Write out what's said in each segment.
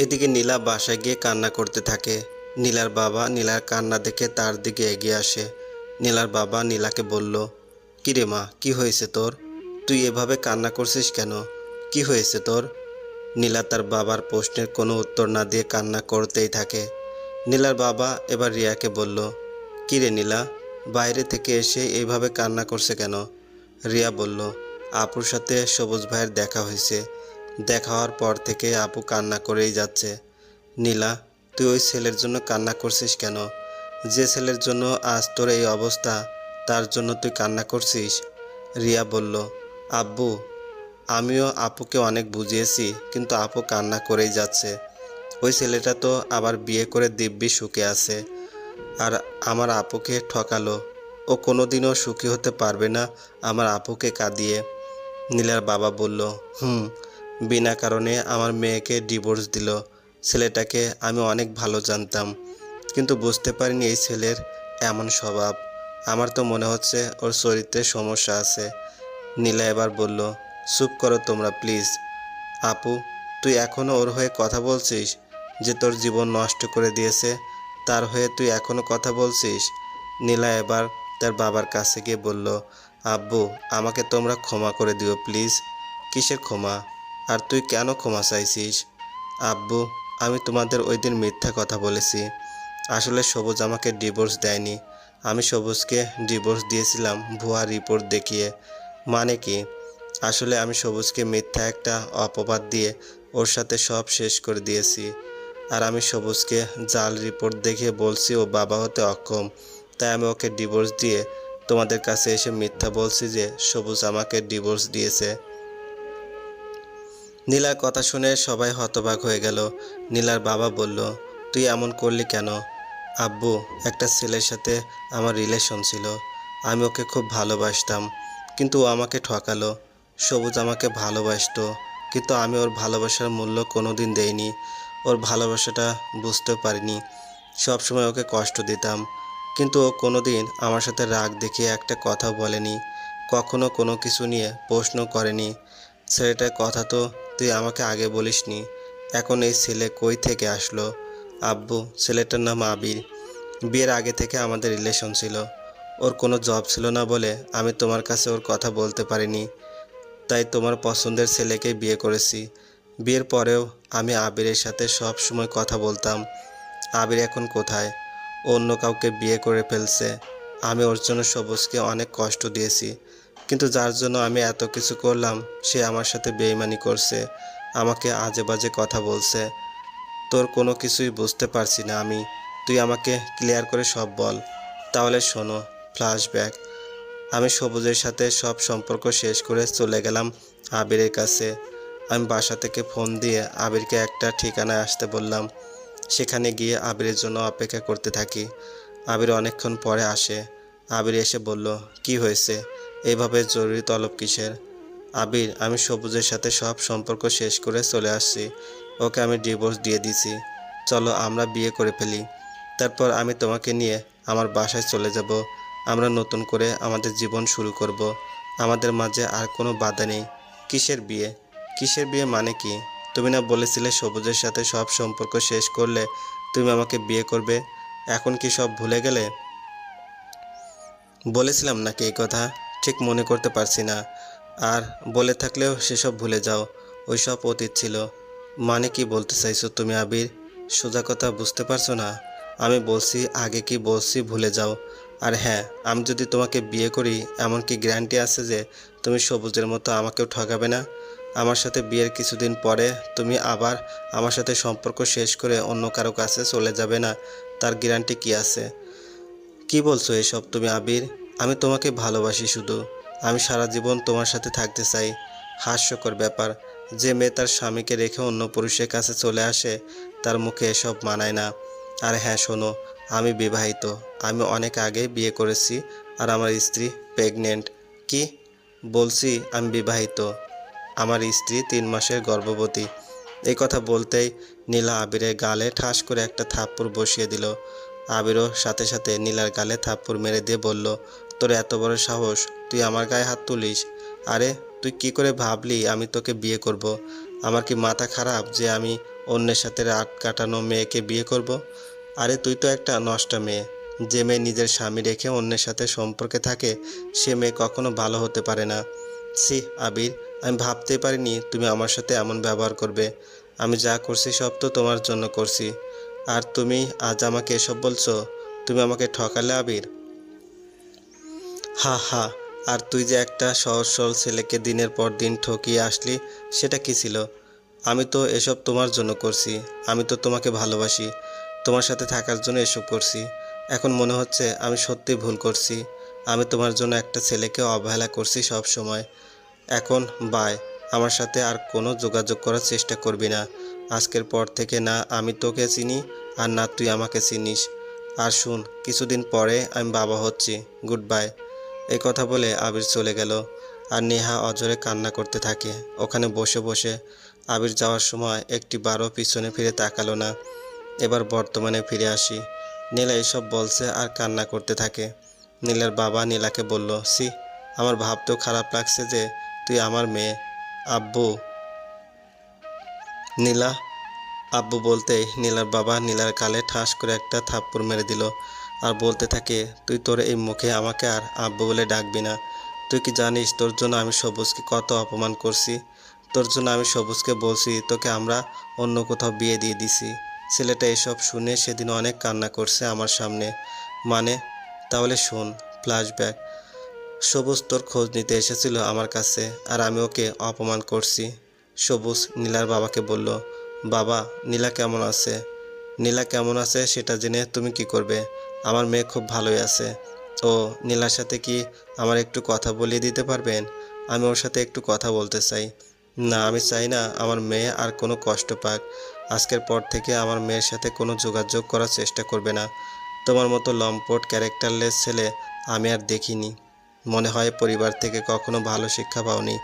এদিকে নীলা বাসায় গিয়ে কান্না করতে থাকে। নীলার বাবা নীলার কান্না দেখে তার দিকে এগিয়ে আসে। নীলার বাবা নীলাকে বলল, কিরে মা, কি হয়েছে তোর? তুই এভাবে কান্না করছিস কেন? কি হয়েছে তোর? নীলা তার বাবার প্রশ্নের কোনো উত্তর না দিয়ে কান্না করতেই থাকে। নীলার বাবা এবার রিয়াকে বলল, কিরে নীলা, বাইরে থেকে এসে এইভাবে কান্না করছে কেন? রিয়া বলল, আপুর সাথে সবুজ ভাইয়ের দেখা হয়েছে। দেখা হওয়ার পর থেকে আপু কান্না করেই যাচ্ছে। নীলা, তুই ওই ছেলের জন্য কান্না করছিস কেন? যে ছেলের জন্য আজ তোর এই অবস্থা, তার জন্য তুই কান্না করছিস? রিয়া বলল, আব্বু, আমিও আপুকে অনেক বুঝিয়েছি, কিন্তু আপু কান্না করেই যাচ্ছে। ওই ছেলেটা তো আবার বিয়ে করে দিব্যি সুখে আছে, আর আমার আপুকে ঠকালো। ও কোনোদিনও সুখী হতে পারবে না আমার আপুকে কাঁদিয়ে। নীলার বাবা বলল, বিনা কারণে আমার মেয়েকে ডিভোর্স দিল। ছেলেটাকে আমি অনেক ভালো জানতাম, কিন্তু বুঝতে পারিনি এই ছেলের এমন স্বভাব। আমার তো মনে হচ্ছে ওর চরিত্রে সমস্যা আছে। নীলা এবার বলল, চুপ করো তোমরা প্লিজ। আপু, তুই এখনও ওর হয়ে কথা বলছিস? যে তোর জীবন নষ্ট করে দিয়েছে, তার হয়ে তুই এখনও কথা বলছিস? নীলা এবার তার বাবার কাছে গিয়ে বলল, আব্বু, আমাকে তোমরা ক্ষমা করে দিও প্লিজ। কিসের ক্ষমা? আর তুই কেন ক্ষমা চাইছিস? আব্বু, আমি তোমাদের ওই দিন মিথ্যা কথা বলেছি। আসলে সবুজ আমাকে ডিভোর্স দেয়নি। আমি সবুজকে ডিভোর্স দিয়েছিলাম ভুয়া রিপোর্ট দেখিয়ে। মানে কি? আসলে আমি সবুজকে মিথ্যা একটা অপবাদ দিয়ে ওর সাথে সব শেষ করে দিয়েছি। আর আমি সবুজকে জাল রিপোর্ট দেখিয়ে বলছি ও বাবা হতে অক্ষম। তাই আমি ওকে ডিভোর্স দিয়ে তোমাদের কাছে এসে মিথ্যা বলছি যে সবুজ আমাকে ডিভোর্স দিয়েছে। নীলার কথা শুনে সবাই হতবাক হয়ে গেল। নীলার বাবা বলল, তুই এমন করলি কেন? আব্বু, একটা ছেলের সাথে আমার রিলেশন ছিল। আমি ওকে খুব ভালোবাসতাম, কিন্তু ও আমাকে ঠকালো। সবুজ আমাকে ভালোবাসতো, কিন্তু আমি ওর ভালোবাসার মূল্য কোনোদিন দেইনি। ওর ভালোবাসাটা বুঝতে পারিনি। সবসময় ওকে কষ্ট দিতাম, কিন্তু ও কোনোদিন আমার সাথে রাগ দেখিয়ে একটা কথা বলেনি। কখনো কোনো কিছু নিয়ে প্রশ্ন করেনি। ছেলেটার কথা তো তুই আমাকে আগে বলিসনি। এখন এই ছেলে কই থেকে আসলো? আব্বু, ছেলেটার নাম আবির। বিয়ের আগে থেকে আমাদের রিলেশন ছিল। ওর কোনো জব ছিল না বলে আমি তোমার কাছে ওর কথা বলতে পারিনি। তাই তোমার পছন্দের ছেলেকেই বিয়ে করেছি। বিয়ের পরেও আমি আবিরের সাথে সব সময় কথা বলতাম। আবির এখন কোথায়? ও অন্য কাউকে বিয়ে করে ফেলছে। আমি ওর জন্য সবুজকে অনেক কষ্ট দিয়েছি, কিন্তু যার জন্য আমি এত কিছু করলাম সে আমার সাথে বেইমানি করছে, আমাকে আজে বাজে কথা বলছে। তোর কোনো কিছুই বুঝতে পারছি না আমি। তুই আমাকে ক্লিয়ার করে সব বল। তাহলে শোনো, ফ্ল্যাশব্যাক। আমি সবুজের সাথে সব সম্পর্ক শেষ করে চলে গেলাম আবিরের কাছে। আমি বাসা থেকে ফোন দিয়ে আবিরকে একটা ঠিকানায় আসতে বললাম। সেখানে গিয়ে আবিরের জন্য অপেক্ষা করতে থাকি। আবির অনেকক্ষণ পরে আসে। আবির এসে বলল, কি হয়েছে? এইভাবে জরুরি তলব কিসের? আবির, আমি সবুজের সাথে সব সম্পর্ক শেষ করে চলে আসছি। ওকে আমি ডিভোর্স দিয়ে দিছি। চলো আমরা বিয়ে করে ফেলি। তারপর আমি তোমাকে নিয়ে আমার বাসায় চলে যাব। আমরা নতুন করে আমাদের জীবন শুরু করব। আমাদের মাঝে আর কোনো বাধা নেই। কিসের বিয়ে? কিসের বিয়ে মানে কি? তুমি না বলেছিলে সবুজের সাথে সব সম্পর্ক শেষ করলে তুমি আমাকে বিয়ে করবে? এখন কি সব ভুলে গেলে? বলেছিলাম নাকি এই কথা? ঠিক মনে করতে পারছি না। আর বলে থাকলেও সেসব ভুলে যাও। ওইসব অতীত ছিল। মানে কি বলতে চাইছো তুমি আবির? সোজা কথা বুঝতে পারছো না? আমি বলছি আগে কি বলছি ভুলে যাও। আর হ্যাঁ, আমি যদি তোমাকে বিয়ে করি, এমন কি গ্যারান্টি আছে যে তুমি সবুজের মতো আমাকেও ঠকাবে না? আমার সাথে বিয়ের কিছুদিন পরে তুমি আবার আমার সাথে সম্পর্ক শেষ করে অন্য কারো কাছে চলে যাবে না? তার গ্যারান্টি কি আছে? কি বলছো এসব তুমি আবির? আমি তোমাকে ভালোবাসি শুধু। আমি সারা জীবন তোমার সাথে থাকতে চাই। হাস্যকর ব্যাপার, যে মেয়ে তার স্বামীকে রেখে অন্য পুরুষের কাছে চলে আসে, তার মুখে এসব মানায় না। আর হ্যাঁ শোনো, আমি বিবাহিত। আমি অনেক আগে বিয়ে করেছি, আর আমার স্ত্রী প্রেগনেন্ট। কি বলছি? আমি বিবাহিত। আমার স্ত্রী 3 মাসের গর্ভবতী। এই কথা বলতেই নীলা আবিরের গালে ঠাস করে একটা থাপ্পড় বসিয়ে দিল। আবিরও সাথে সাথে নীলার গালে থাপ্পড় মেরে দিয়ে বলল, তোর এত বড় সাহস, তুই আমার গায়ে হাত তুলিস? আরে তুই কি করে ভাবলি আমি তোকে বিয়ে করব? আমার কি মাথা খারাপ যে আমি অন্যের সাথে রাত কাটানো মেয়েকে বিয়ে করব? আরে তুই তো একটা নষ্টা মেয়ে। যে মেয়ে নিজের স্বামী রেখে অন্যের সাথে সম্পর্কে থাকে সে মেয়ে কখনো ভালো হতে পারে না। ছি আবির, আমি ভাবতেই পারিনি তুমি আমার সাথে এমন ব্যবহার করবে। আমি যা করছি সব তো তোমার জন্য করছি, আর তুমি আজ আমাকে এসব বলছো? তুমি আমাকে ঠকালে আবির। হা হা। আর তুই যে একটা সহজ সরল ছেলেকে দিনের পর দিন ঠকিয়ে আসলি, সেটা কি ছিল? আমি তো এসব তোমার জন্য করছি। আমি তো তোমাকে ভালোবাসি, তোমার সাথে থাকার জন্য এসব করছি। এখন মনে হচ্ছে আমি সত্যিই ভুল করছি। আমি তোমার জন্য একটা ছেলেকে অবহেলা করছি সব সময়। এখন বাই। আমার সাথে আর কোনো যোগাযোগ করার চেষ্টা করবি না। আজকের পর থেকে না আমি তোকে চিনি, আর না তুই আমাকে চিনিস। আর শুন, কিছুদিন পরে আমি বাবা হচ্ছি। Good bye. এই কথা বলে আবির চলে গেল, আর নেহা অঝরে কান্না করতে থাকে ওখানে বসে বসে। আবির যাওয়ার সময় একটিবারও পিছনে ফিরে তাকালো না। এবার বর্তমানে ফিরে আসি। নীলা এসব বলছে আর কান্না করতে থাকে। নীলার বাবা নীলাকে বলল, সি, আমার ভাবতেও খারাপ লাগছে যে তুই আমার মেয়ে। আব্বু। নীলা। আব্বু বলতেই নীলার বাবা নীলার গালে ঠাস করে একটা থাপ্পড় মেরে দিল, আর বলতে থাকে, তুই তোর এই মুখে আমাকে আর আব্বু বলে ডাকবি না। তুই কি জানিস তোর জন্য আমি সবুজকে কত অপমান করছি? তোর জন্য আমি সবুজকে বলছি তোকে আমরা অন্য কোথাও বিয়ে দিয়ে দিছি। ছেলেটা এসব শুনে সেদিন অনেক কান্না করছে আমার সামনে। মানে? তাহলে শোন, ফ্ল্যাশব্যাক। সবুজ তোর খোঁজ নিতে এসেছিল আমার কাছে, আর আমি ওকে অপমান করছি। সবুজ নীলার বাবাকে বলল, বাবা, নীলা কেমন আছে? নীলা কেমন আছে সেটা জেনে তুমি কি করবে? আমার মেয়ে খুব ভালোই আছে। ও, নীলার সাথে কি আমার একটু কথা বলিয়ে দিতে পারবেন? আমি ওর সাথে একটু কথা বলতে চাই। না, আমি চাই না আমার মেয়ে আর কোনো কষ্ট পাক। আজকের পর থেকে আমার মেয়ের সাথে কোনো যোগাযোগ করার চেষ্টা করবে না। তোমার মতো লম্পট ক্যারেক্টারলেস ছেলে আমি আর দেখিনি। মনে হয় পরিবার থেকে কখনো ভালো শিক্ষা পাওনি।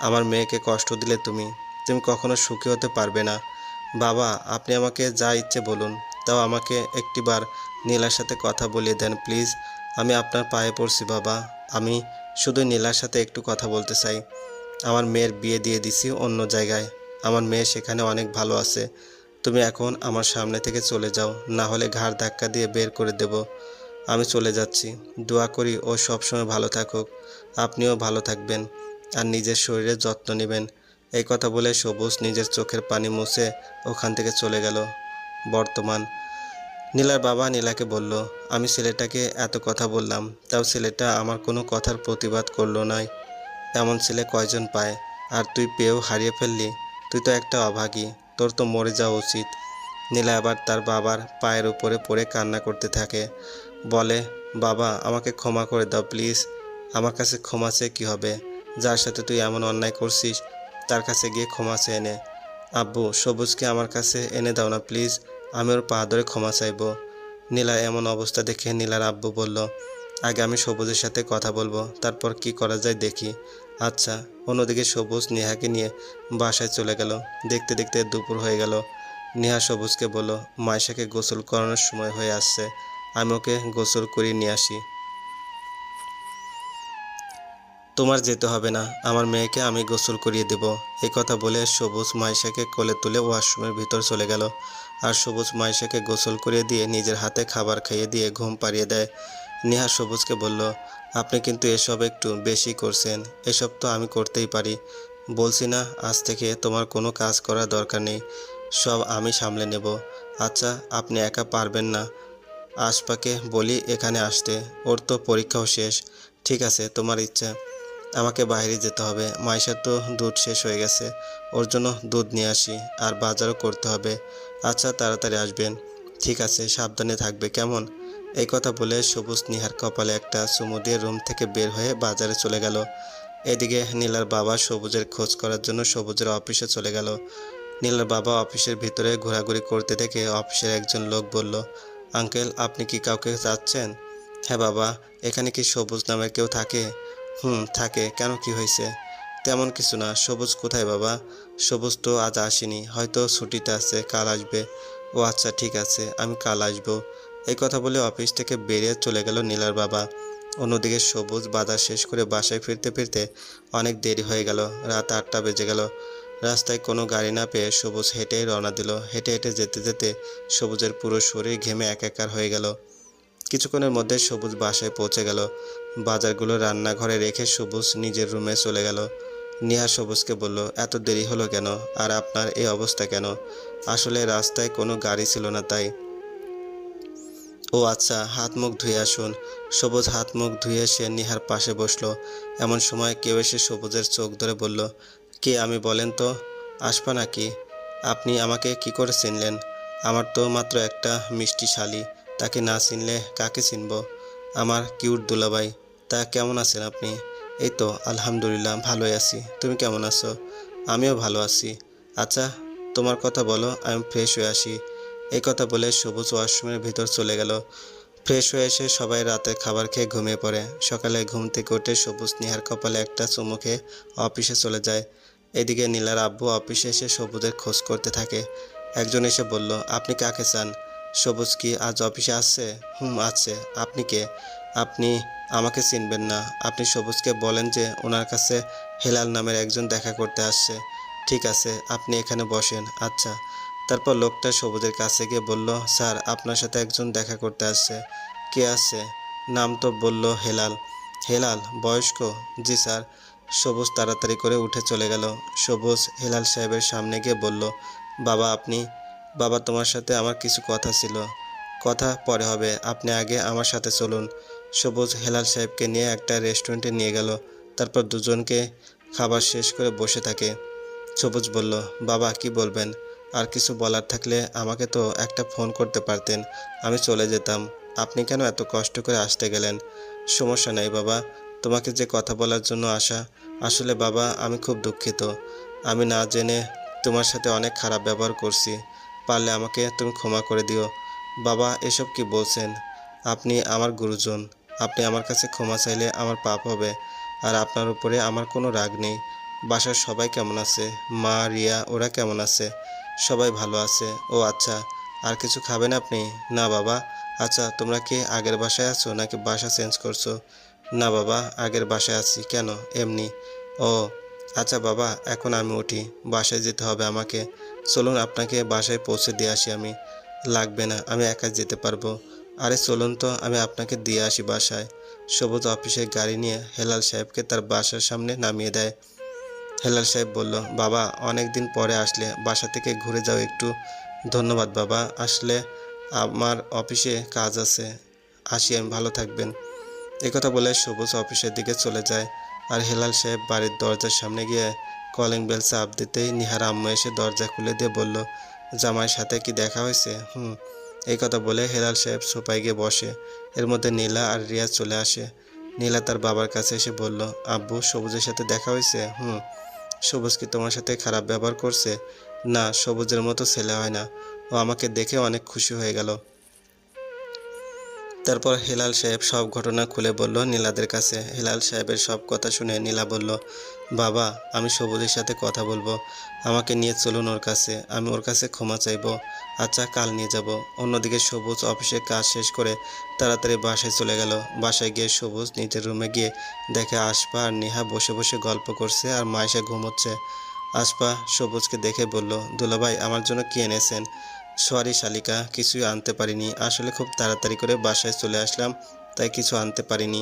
আমার মেয়েকে কষ্ট দিলে তুমি তুমি কখনো সুখী হতে পারবে না। বাবা, আপনি আমাকে যা ইচ্ছে বলুন, তাও আমাকে একটিবার নীলার সাথে কথা বলিয়ে দেন প্লিজ। আমি আপনার পায়ে পড়ছি বাবা। আমি শুধু নীলার সাথে একটু কথা বলতে চাই। আমার মেয়ের বিয়ে দিয়ে দিছি অন্য জায়গায়। আমার মেয়ে সেখানে অনেক ভালো আছে। তুমি এখন আমার সামনে থেকে চলে যাও, না হলে ঘাড় ধাক্কা দিয়ে বের করে দেব। আমি চলে যাচ্ছি। দোয়া করি ও সবসময় ভালো থাকুক। আপনিও ভালো থাকবেন, আর নিজের শরীরের যত্ন নেবেন। এই কথা বলে সবুজ নিজের চোখের পানি মুছে ওখান থেকে চলে গেল। বর্তমান। নীলার বাবা নীলাকে বলল, আমি ছেলেটাকে এত কথা বললাম, তাও ছেলেটা আমার কোনো কথার প্রতিবাদ করলো না। এমন ছেলে কয়জন পায়? আর তুই পেয়েও হারিয়ে ফেললি। তুই তো একটা অভাগী, তোর তো মরে যাওয়া উচিত। নীলা আবার তার বাবার পায়ের উপরে পড়ে কান্না করতে থাকে। বলে, বাবা, আমাকে ক্ষমা করে দাও প্লিজ। আমার কাছে ক্ষমা চেয়ে কী হবে? যার সাথে তুই এমন অন্যায় করছিস তার কাছে গিয়ে ক্ষমা চেয়ে নে। আব্বু, সবুজকে আমার কাছে এনে দাও না প্লিজ। আমি ওর পা ধরে ক্ষমা চাইব। নীলা এমন অবস্থা দেখে নীলার আব্বু বলল, আগে আমি সবুজের সাথে কথা বলবো, তারপর কি করা যায় দেখি। আচ্ছা। অন্যদিকে সবুজ নেহাকে নিয়ে বাসায় চলে গেল। দেখতে দেখতে দুপুর হয়ে গেল। নেহা সবুজকে বলল, মাইশাকে গোসল করানোর সময় হয়ে আসছে, আমি ওকে গোসল করিয়ে নিয়ে আসি। তোমার যেতে হবে না, আমার মেয়েকে আমি গোসল করিয়ে দেব। এই কথা বলে সবুজ মাইশাকে কোলে তুলে ওয়াশরুমের ভিতর চলে গেল। আর সবুজ মাইশাকে গোসল করিয়ে দিয়ে নিজের হাতে খাবার খাইয়ে দিয়ে ঘুম পাড়িয়ে দেয়। নেহা সবুজকে বলল, আপনি কিন্তু এসব একটু বেশি করছেন। এসব তো আমি করতেই পারি। বলছি না, আজ থেকে তোমার কোনো কাজ করার দরকার নেই, সব আমি সামলে নেব। আচ্ছা, আপনি একা পারবেন না? আশপাকে বলি এখানে আসতে, ওর তো পরীক্ষাও শেষ। ঠিক আছে, তোমার ইচ্ছা। আমাকে বাইরে যেতে হবে, মাইশার তো দুধ শেষ হয়ে গেছে, ওর জন্য দুধ নিয়ে আসি, আর বাজারও করতে হবে। আচ্ছা, তাড়াতাড়ি আসবেন। ঠিক আছে, সাবধানে থাকবে কেমন? এই কথা বলে সবুজ নিহার কপালে একটা চুমু দিয়ে রুম থেকে বের হয়ে বাজারে চলে গেল। এদিকে নীলার বাবা সবুজের খোঁজ করার জন্য সবুজের অফিসে চলে গেল। নীলার বাবা অফিসের ভিতরে ঘোরাঘুরি করতে দেখে অফিসের একজন লোক বলল, আঙ্কেল, আপনি কি কাউকে চাচ্ছেন? হ্যাঁ বাবা, এখানে কি সবুজ নামে কেউ থাকে? হুম, থাকে। কেন, কি হয়েছে? তেমন কিছু না। সবুজ কোথায় বাবা? সবুজ তো আজ আসেনি, হয়তো ছুটিতে আছে, কাল আসবে। ও আচ্ছা, ঠিক আছে, আমি কাল আসবো। এই কথা বলে অফিস থেকে বেরিয়ে চলে গেল নীলার বাবা। অন্যদিকে সবুজ বাজার শেষ করে বাসায় ফিরতে ফিরতে অনেক দেরি হয়ে গেল। রাত 8টা বেজে গেল। রাস্তায় কোনো গাড়ি না পেয়ে সবুজ হেঁটেই রওনা দিল। হেঁটে হেঁটে যেতে যেতে সবুজের পুরো শরীর ঘেমে একাকার হয়ে গেল। কিছুক্ষণের মধ্যে সবুজ বাসায় পৌঁছে গেল। বাজারগুলো রান্নাঘরে রেখে সবুজ নিজের রুমে চলে গেল। নেহা সবুজকে বলল, এত দেরি হলো কেন, আর আপনার এই অবস্থা কেন? আসলে রাস্তায় কোনো গাড়ি ছিল না তাই। ও আচ্ছা, হাত মুখ ধুয়ে আসুন। সবুজ হাত মুখ ধুয়ে সে নিহার পাশে বসলো। এমন সময় কেউ এসে সবুজের চোখ ধরে বলল, কে আমি বলেন তো? আসবা নাকি? আপনি আমাকে কি করে চিনলেন? আমার তো মাত্র একটা মিষ্টি শালি, তাকে না চিনলে কাকে চিনব? আমার কিউট দুলাভাই। তা কেমন আছেন আপনি? এই তো আলহামদুলিল্লাহ ভালোই আছি। তুমি কেমন আছো? আমিও ভালো আছি। আচ্ছা, তোমার কথা বলো, আমি ফ্রেশ হয়ে আসি। এই কথা বলে সবুজ ওয়াশরুমের ভিতর চলে গেল। ফ্রেশ হয়ে এসে সবাই রাতের খাবার খেয়ে ঘুমিয়ে পড়ে। সকালে ঘুম থেকে উঠে সবুজ নেহার কপালে একটা চুমু খেয়ে অফিসে চলে যায়। এদিকে নীলার আব্বু অফিসে এসে সবুজের খোঁজ করতে থাকে। একজন এসে বলল, আপনি কাকে চান? সবুজ কি আজ অফিসে আসছে? আছে। আপনি কে? আপনি আমাকে চিনবেন না। আপনি সবুজকে বলেন যে ওনার কাছে হেলাল নামের একজন দেখা করতে আসছে। ঠিক আছে, আপনি এখানে বসেন। আচ্ছা। তারপর লোকটা সবুজের কাছে গিয়ে বলল, স্যার আপনার সাথে একজন দেখা করতে আসছে। কে আসছে? নাম তো বলল হেলাল। হেলাল বয়স্ক? জি স্যার। সবুজ তাড়াতাড়ি করে উঠে চলে গেল। সবুজ হেলাল সাহেবের সামনে গিয়ে বলল, বাবা আপনি? বাবা তোমার সাথে আমার কিছু কথা ছিল। কথা পরে হবে, আপনি আগে আমার সাথে চলুন। সবুজ হেলাল সাহেবকে নিয়ে একটা রেস্টুরেন্টে নিয়ে গেল। তারপর দুজনকে খাবার শেষ করে বসে থাকে। সবুজ বলল, বাবা কি বলবেন? আর কিছু বলার থাকলে আমাকে তো একটা ফোন করতে পারতেন, আমি চলে যেতাম। আপনি কেন এত কষ্ট করে আসতে গেলেন? সমস্যা নেই বাবা, তোমাকে যে কথা বলার জন্য আসা। আসলে বাবা আমি খুব দুঃখিত, আমি না জেনে তোমার সাথে অনেক খারাপ ব্যবহার করছি। পারলে আমাকে তুমি ক্ষমা করে দিও। বাবা এসব কি বলছেন? আপনি আমার গুরুজন, আপনি আমার কাছে ক্ষমা চাইলে আমার পাপ হবে। আর আপনার উপরে আমার কোনো রাগ নেই। বাসার সবাই কেমন আছে? মা, রিয়া ওরা কেমন আছে? সবাই ভালো আছে। ও আচ্ছা, আর কিছু খাবেন আপনি? না বাবা। আচ্ছা, তোমরা কি আগের বাসায় আছো নাকি বাসা চেঞ্জ করছো? না বাবা, আগের বাসায় আছি। কেন? এমনি। ও আচ্ছা বাবা, এখন আমি উঠি, বাসায় যেতে হবে আমাকে। চলুন আপনাকে বাসায় পৌঁছে দিয়ে আসি আমি। লাগবে না, আমি একাই যেতে পারবো। আরে চলুন তো, আমি আপনাকে দিয়ে আসি বাসায়। সবুজ অফিসের গাড়ি নিয়ে হেলাল সাহেবকে তার বাসার সামনে নামিয়ে দেয়। হেলাল সাহেব বলল, বাবা অনেক দিন পরে আসলে, বাসা থেকে ঘুরে যাও একটু। ধন্যবাদ বাবা, আসলে আমার অফিসে কাজ আছে। আসি আমি, ভালো থাকবেন। একথা বলে সবুজ অফিসের দিকে চলে যায়। আর হেলাল সাহেব বাড়ির দরজার সামনে গিয়ে কলিং বেল চাপ দিতেই নিহার আম্মু এসে দরজা খুলে দিয়ে বলল, জামাইয়ের সাথে কি দেখা হয়েছে? এই কথা বলে হেলাল সাহেব সোফায় গিয়ে বসে। এর মধ্যে নীলা আর রিয়া চলে আসে। নীলা তার বাবার কাছে এসে বলল, আব্বু সবুজের সাথে দেখা হয়েছে? সবুজ কি তোমার সাথে খারাপ ব্যবহার করছে? না, সবুজের মতো ছেলে হয় না। ও আমাকে দেখে অনেক খুশি হয়ে গেল। তারপর হেলাল সাহেব সব ঘটনা খুলে বলল নীলাদের কাছে। হেলাল সাহেবের সব কথা শুনে নীলা বলল, বাবা আমি সবুজের সাথে কথা বলবো, আমাকে নিয়ে চলুন ওর কাছে, আমি ওর কাছে ক্ষমা চাইবো। আচ্ছা কাল নিয়ে যাব। অন্যদিকে সবুজ অফিসের কাজ শেষ করে তাড়াতাড়ি বাসায় চলে গেল। বাসায় গিয়ে সবুজ নিজের রুমে গিয়ে দেখে আশপা আর নেহা বসে বসে গল্প করছে আর মায়েশা ঘুমোচ্ছে। আশপা সবুজকে দেখে বলল, দুলাভাই আমার জন্য কি এনেছেন? সরি শালিকা, কিছুই আনতে পারিনি, আসলে খুব তাড়াতাড়ি করে বাসায় চলে আসলাম, তাই কিছু আনতে পারিনি।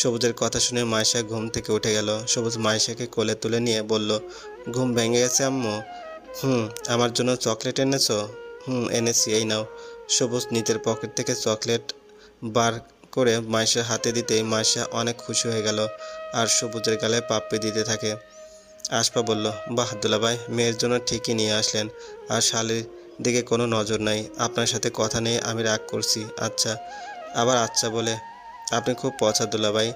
সবুজের কথা শুনে মায়েশা ঘুম থেকে উঠে গেল। সবুজ মায়েশাকে কোলে তুলে নিয়ে বলল, ঘুম ভেঙে গেছে আম্মু? হুম। আমার জন্য চকলেট এনেছো? এনেছি, এই নাও। সবুজ নিজের পকেট থেকে চকলেট বার করে মায়েশার হাতে দিতেই মায়েশা অনেক খুশি হয়ে গেল আর সবুজের গালে পাপ্পি দিতে থাকে। আশপা বলল, বাহ দুলাভাই, মেয়ের জন্য ঠিকই নিয়ে আসলেন, আর শালির দিকে কোনো নজর নাই। আপনার সাথে কথা নেই, আমি রাগ করছি। আচ্ছা, আবার আচ্ছা বলে? আপনি খুব পচা দুলাভাই।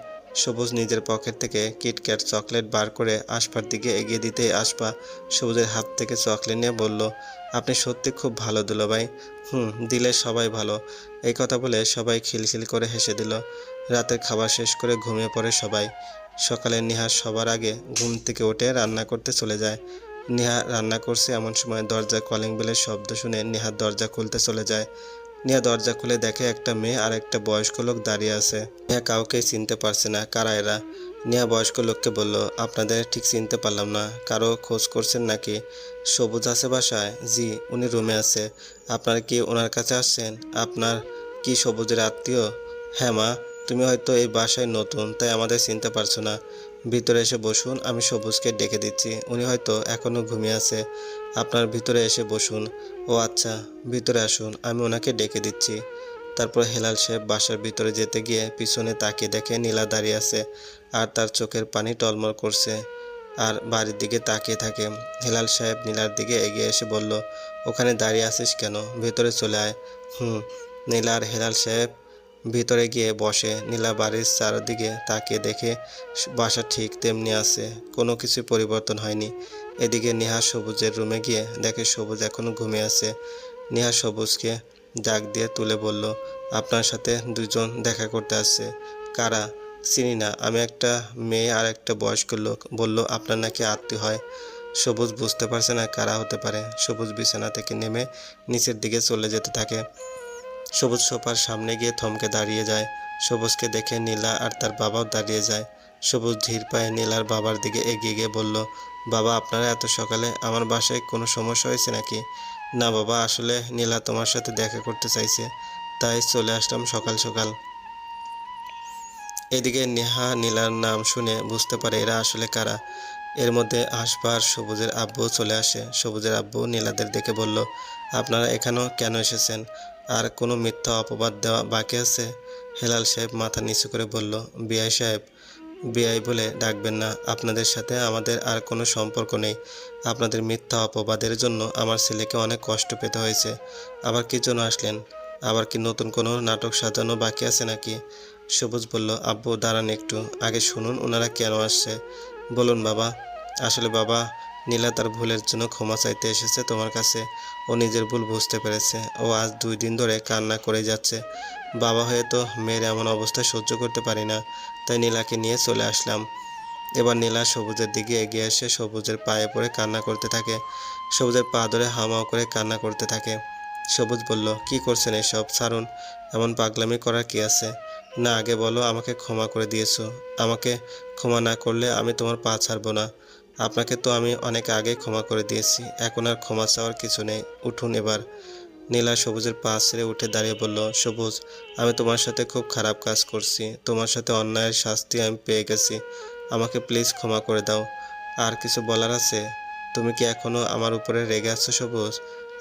সবুজ নিজের পকেট থেকে কিটক্যাট চকলেট বার করে আশপার দিকে এগিয়ে দিতে আশপা সবুজের হাত থেকে চকলেট নিয়ে বলল, আপনি সত্যি খুব ভালো দুলাভাই। দিলে সবাই ভালো। এই কথা বলে সবাই খিলখিল করে হেসে দিল। রাতের খাবার শেষ করে ঘুমিয়ে পড়ে সবাই। সকালে নেহা সবার আগে ঘুম থেকে উঠে রান্না করতে চলে যায়। নেহা রান্না করছে এমন সময় দরজায় কলিং বেলের শব্দ শুনে নেহা দরজা খুলতে চলে যায়। নেহা দরজা খুলে দেখে একটা মেয়ে আর একটা বয়স্ক লোক দাঁড়িয়ে আছে। নেহা কাউকে চিনতে পারছে না, কারা এরা? নেহা বয়স্ক লোককে বলল, আপনাদের ঠিক চিনতে পারলাম না, কারো খোঁজ করছেন নাকি? সবুজ আছে বাসায়? জি, উনি রুমে আছে। আপনারা কি ওনার কাছে আসছেন? আপনার কি সবুজের আত্মীয়? হ্যাঁ মা, তুমি হয়তো এই বাসায় নতুন, তাই আমাদের চিনতে পারছো না। ভিতরে এসে বসুন, আমি সবুজকে ডেকে দিচ্ছি, উনি হয়তো এখনো ঘুমিয়ে আছে। আপনার ভিতরে এসে বসুন। ও আচ্ছা, ভিতরে আসুন, আমি ওনাকে ডেকে দিচ্ছি। তারপর হেলাল সাহেব বাসার ভিতরে যেতে গিয়ে পিছনে তাকিয়ে দেখে নীলা দাঁড়িয়ে আছে আর তার চোখের পানি টলমল করছে আর বাড়ির দিকে তাকিয়ে থাকে। হেলাল সাহেব নীলার দিকে এগিয়ে এসে বলল, ওখানে দাঁড়িয়ে আছিস কেন? ভেতরে চলে আয়। হুম। নীলা আর হেলাল সাহেব ভিতরে গিয়ে বসে। নীলা বাড়ির চারদিকে তাকিয়ে দেখে বাসা ঠিক তেমনি আছে, কোনো কিছু পরিবর্তন হয়নি। এদিকে নেহা সবুজের রুমে গিয়ে দেখে সবুজ এখনো ঘুমিয়ে আছে। নেহা সবুজকে ডাক দিয়ে তুলে বলল, আপনার সাথে দুজন দেখা করতে আসছে। কারা? চিনি না, আমি একটা মেয়ে আর একটা বয়স্ক লোক। বলল আপনার নাকি আত্মীয় হয়। সবুজ বুঝতে পারছে না কারা হতে পারে। সবুজ বিছানা থেকে নেমে নিচের দিকে চলে যেতে থাকে। সবুজ সোফার সামনে গিয়ে থমকে দাঁড়িয়ে যায়। সবুজকে দেখে নীলা আর তার বাবাও দাঁড়িয়ে যায়। সবুজ ধীর পায়ে নীলার বাবার দিকে এগিয়ে গিয়ে বলল, বাবা, আপনারা এত সকালে? আমার বাসায় কোনো সমস্যা হয়েছে নাকি? না বাবা, আসলে নীলা তোমার সাথে দেখা করতে চাইছে, তাই চলে আসলাম সকাল সকাল। এদিকে নেহা নীলার নাম শুনে বুঝতে পারে এরা আসলে কারা। এর মধ্যে আসফা আর সবুজের আব্বু চলে আসে। সবুজের আব্বু নীলাদের দেখে বলল, আপনারা এখানেও কেন এসেছেন? আর কোনো মিথ্যা অপবাদ দেওয়া বাকি আছে? হেলাল সাহেব মাথা নিচু করে বলল, বিআই সাহেব, বিআই বলে ডাকবেন না, আপনাদের সাথে আমাদের আর কোনো সম্পর্ক নেই। আপনাদের মিথ্যা অপবাদের জন্য আমার ছেলেকে অনেক কষ্ট পেতে হয়েছে। আবার কি জন্য আসলেন? আবার কি নতুন কোনো নাটক সাজানো বাকি আছে নাকি? সবুজ বলল, আব্বু দাঁড়ান একটু, আগে শুনুন ওনারা কেন আসছে। বলুন বাবা। আসলে বাবা, নীলা তার ভুলের জন্য ক্ষমা চাইতে এসেছে তোমার কাছে। ও নিজের ভুল বুঝতে পেরেছে। ও আজ 2 দিন ধরে কান্না করে যাচ্ছে। বাবা হয়ে তো মেয়ের এমন অবস্থা সহ্য করতে পারি না, তাই নীলাকে নিয়ে চলে আসলাম। এবার নীলা সবুজের দিকে এগিয়ে এসে সবুজের পায়ে পড়ে কান্না করতে থাকে। সবুজের পা ধরে হামাও করে কান্না করতে থাকে। সবুজ বলল, কি করছেন এসব? ছাড়ুন, এমন পাগলামি করার কি আছে? না, আগে বলো আমাকে ক্ষমা করে দিয়েছো। আমাকে ক্ষমা না করলে আমি তোমার পা ছাড়বো না। আপনাকে তো আমি অনেক আগেই ক্ষমা করে দিয়েছি, এখন আর ক্ষমা চাওয়ার কিছু নেই। উঠুন এবার। নীলা সবুজের পা ছেড়ে উঠে দাঁড়িয়ে বলল, সবুজ, আমি তোমার সাথে খুব খারাপ কাজ করছি। তোমার সাথে অন্যায়ের শাস্তি আমি পেয়ে গেছি। আমাকে প্লিজ ক্ষমা করে দাও। আর কিছু বলার আছে? তুমি কি এখনো আমার উপরে রেগে আছো সবুজ?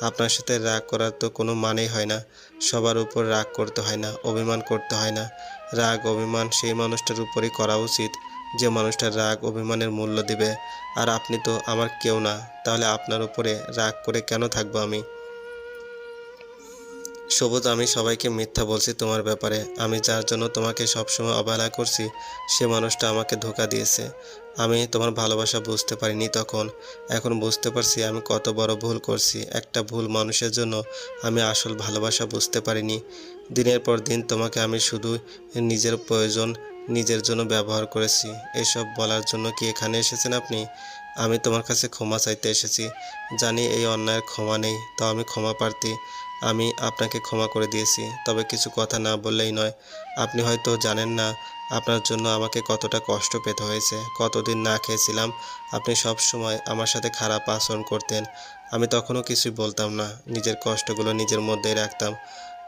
আপনার সাথে রাগ করার তো কোনো মানেই হয় না। সবার উপর রাগ করতে হয় না, অভিমান করতে হয় না। রাগ অভিমান সেই মানুষটার উপরই করা উচিত যে মানুষটার রাগ অভিমানের মূল্য দিবে। আর আপনি তো আমার কেউ না, তাহলে আপনার উপরে রাগ করে কেন থাকবো আমি? সবুজ, আমি সবাইকে মিথ্যা বলছি তোমার ব্যাপারে। আমি যার জন্য তোমাকে সবসময় অবহেলা করছি, সে মানুষটা আমাকে ধোঁকা দিয়েছে। আমি তোমার ভালোবাসা বুঝতে পারিনি তখন। এখন বুঝতে পারছি আমি কত বড় ভুল করছি। একটা ভুল মানুষের জন্য আমি আসল ভালোবাসা বুঝতে পারিনি। দিনের পর দিন তোমাকে আমি শুধু নিজের প্রয়োজন, নিজের জন্য ব্যবহার করেছি। এসব বলার জন্য কি এখানে এসেছেন আপনি? আমি তোমার কাছে ক্ষমা চাইতে এসেছি। জানি এই অন্যায়ের ক্ষমা নেই, তাও আমি ক্ষমা প্রার্থী। আমি আপনাকে ক্ষমা করে দিয়েছি, তবে কিছু কথা না বললেই নয়। আপনি হয়তো জানেন না আপনার জন্য আমাকে কতটা কষ্ট পেতে হয়েছে, কতদিন না খেয়েছিলাম। আপনি সব সময় আমার সাথে খারাপ আচরণ করতেন। আমি তখনও কিছুই বলতাম না, নিজের কষ্টগুলো নিজের মধ্যেই রাখতাম।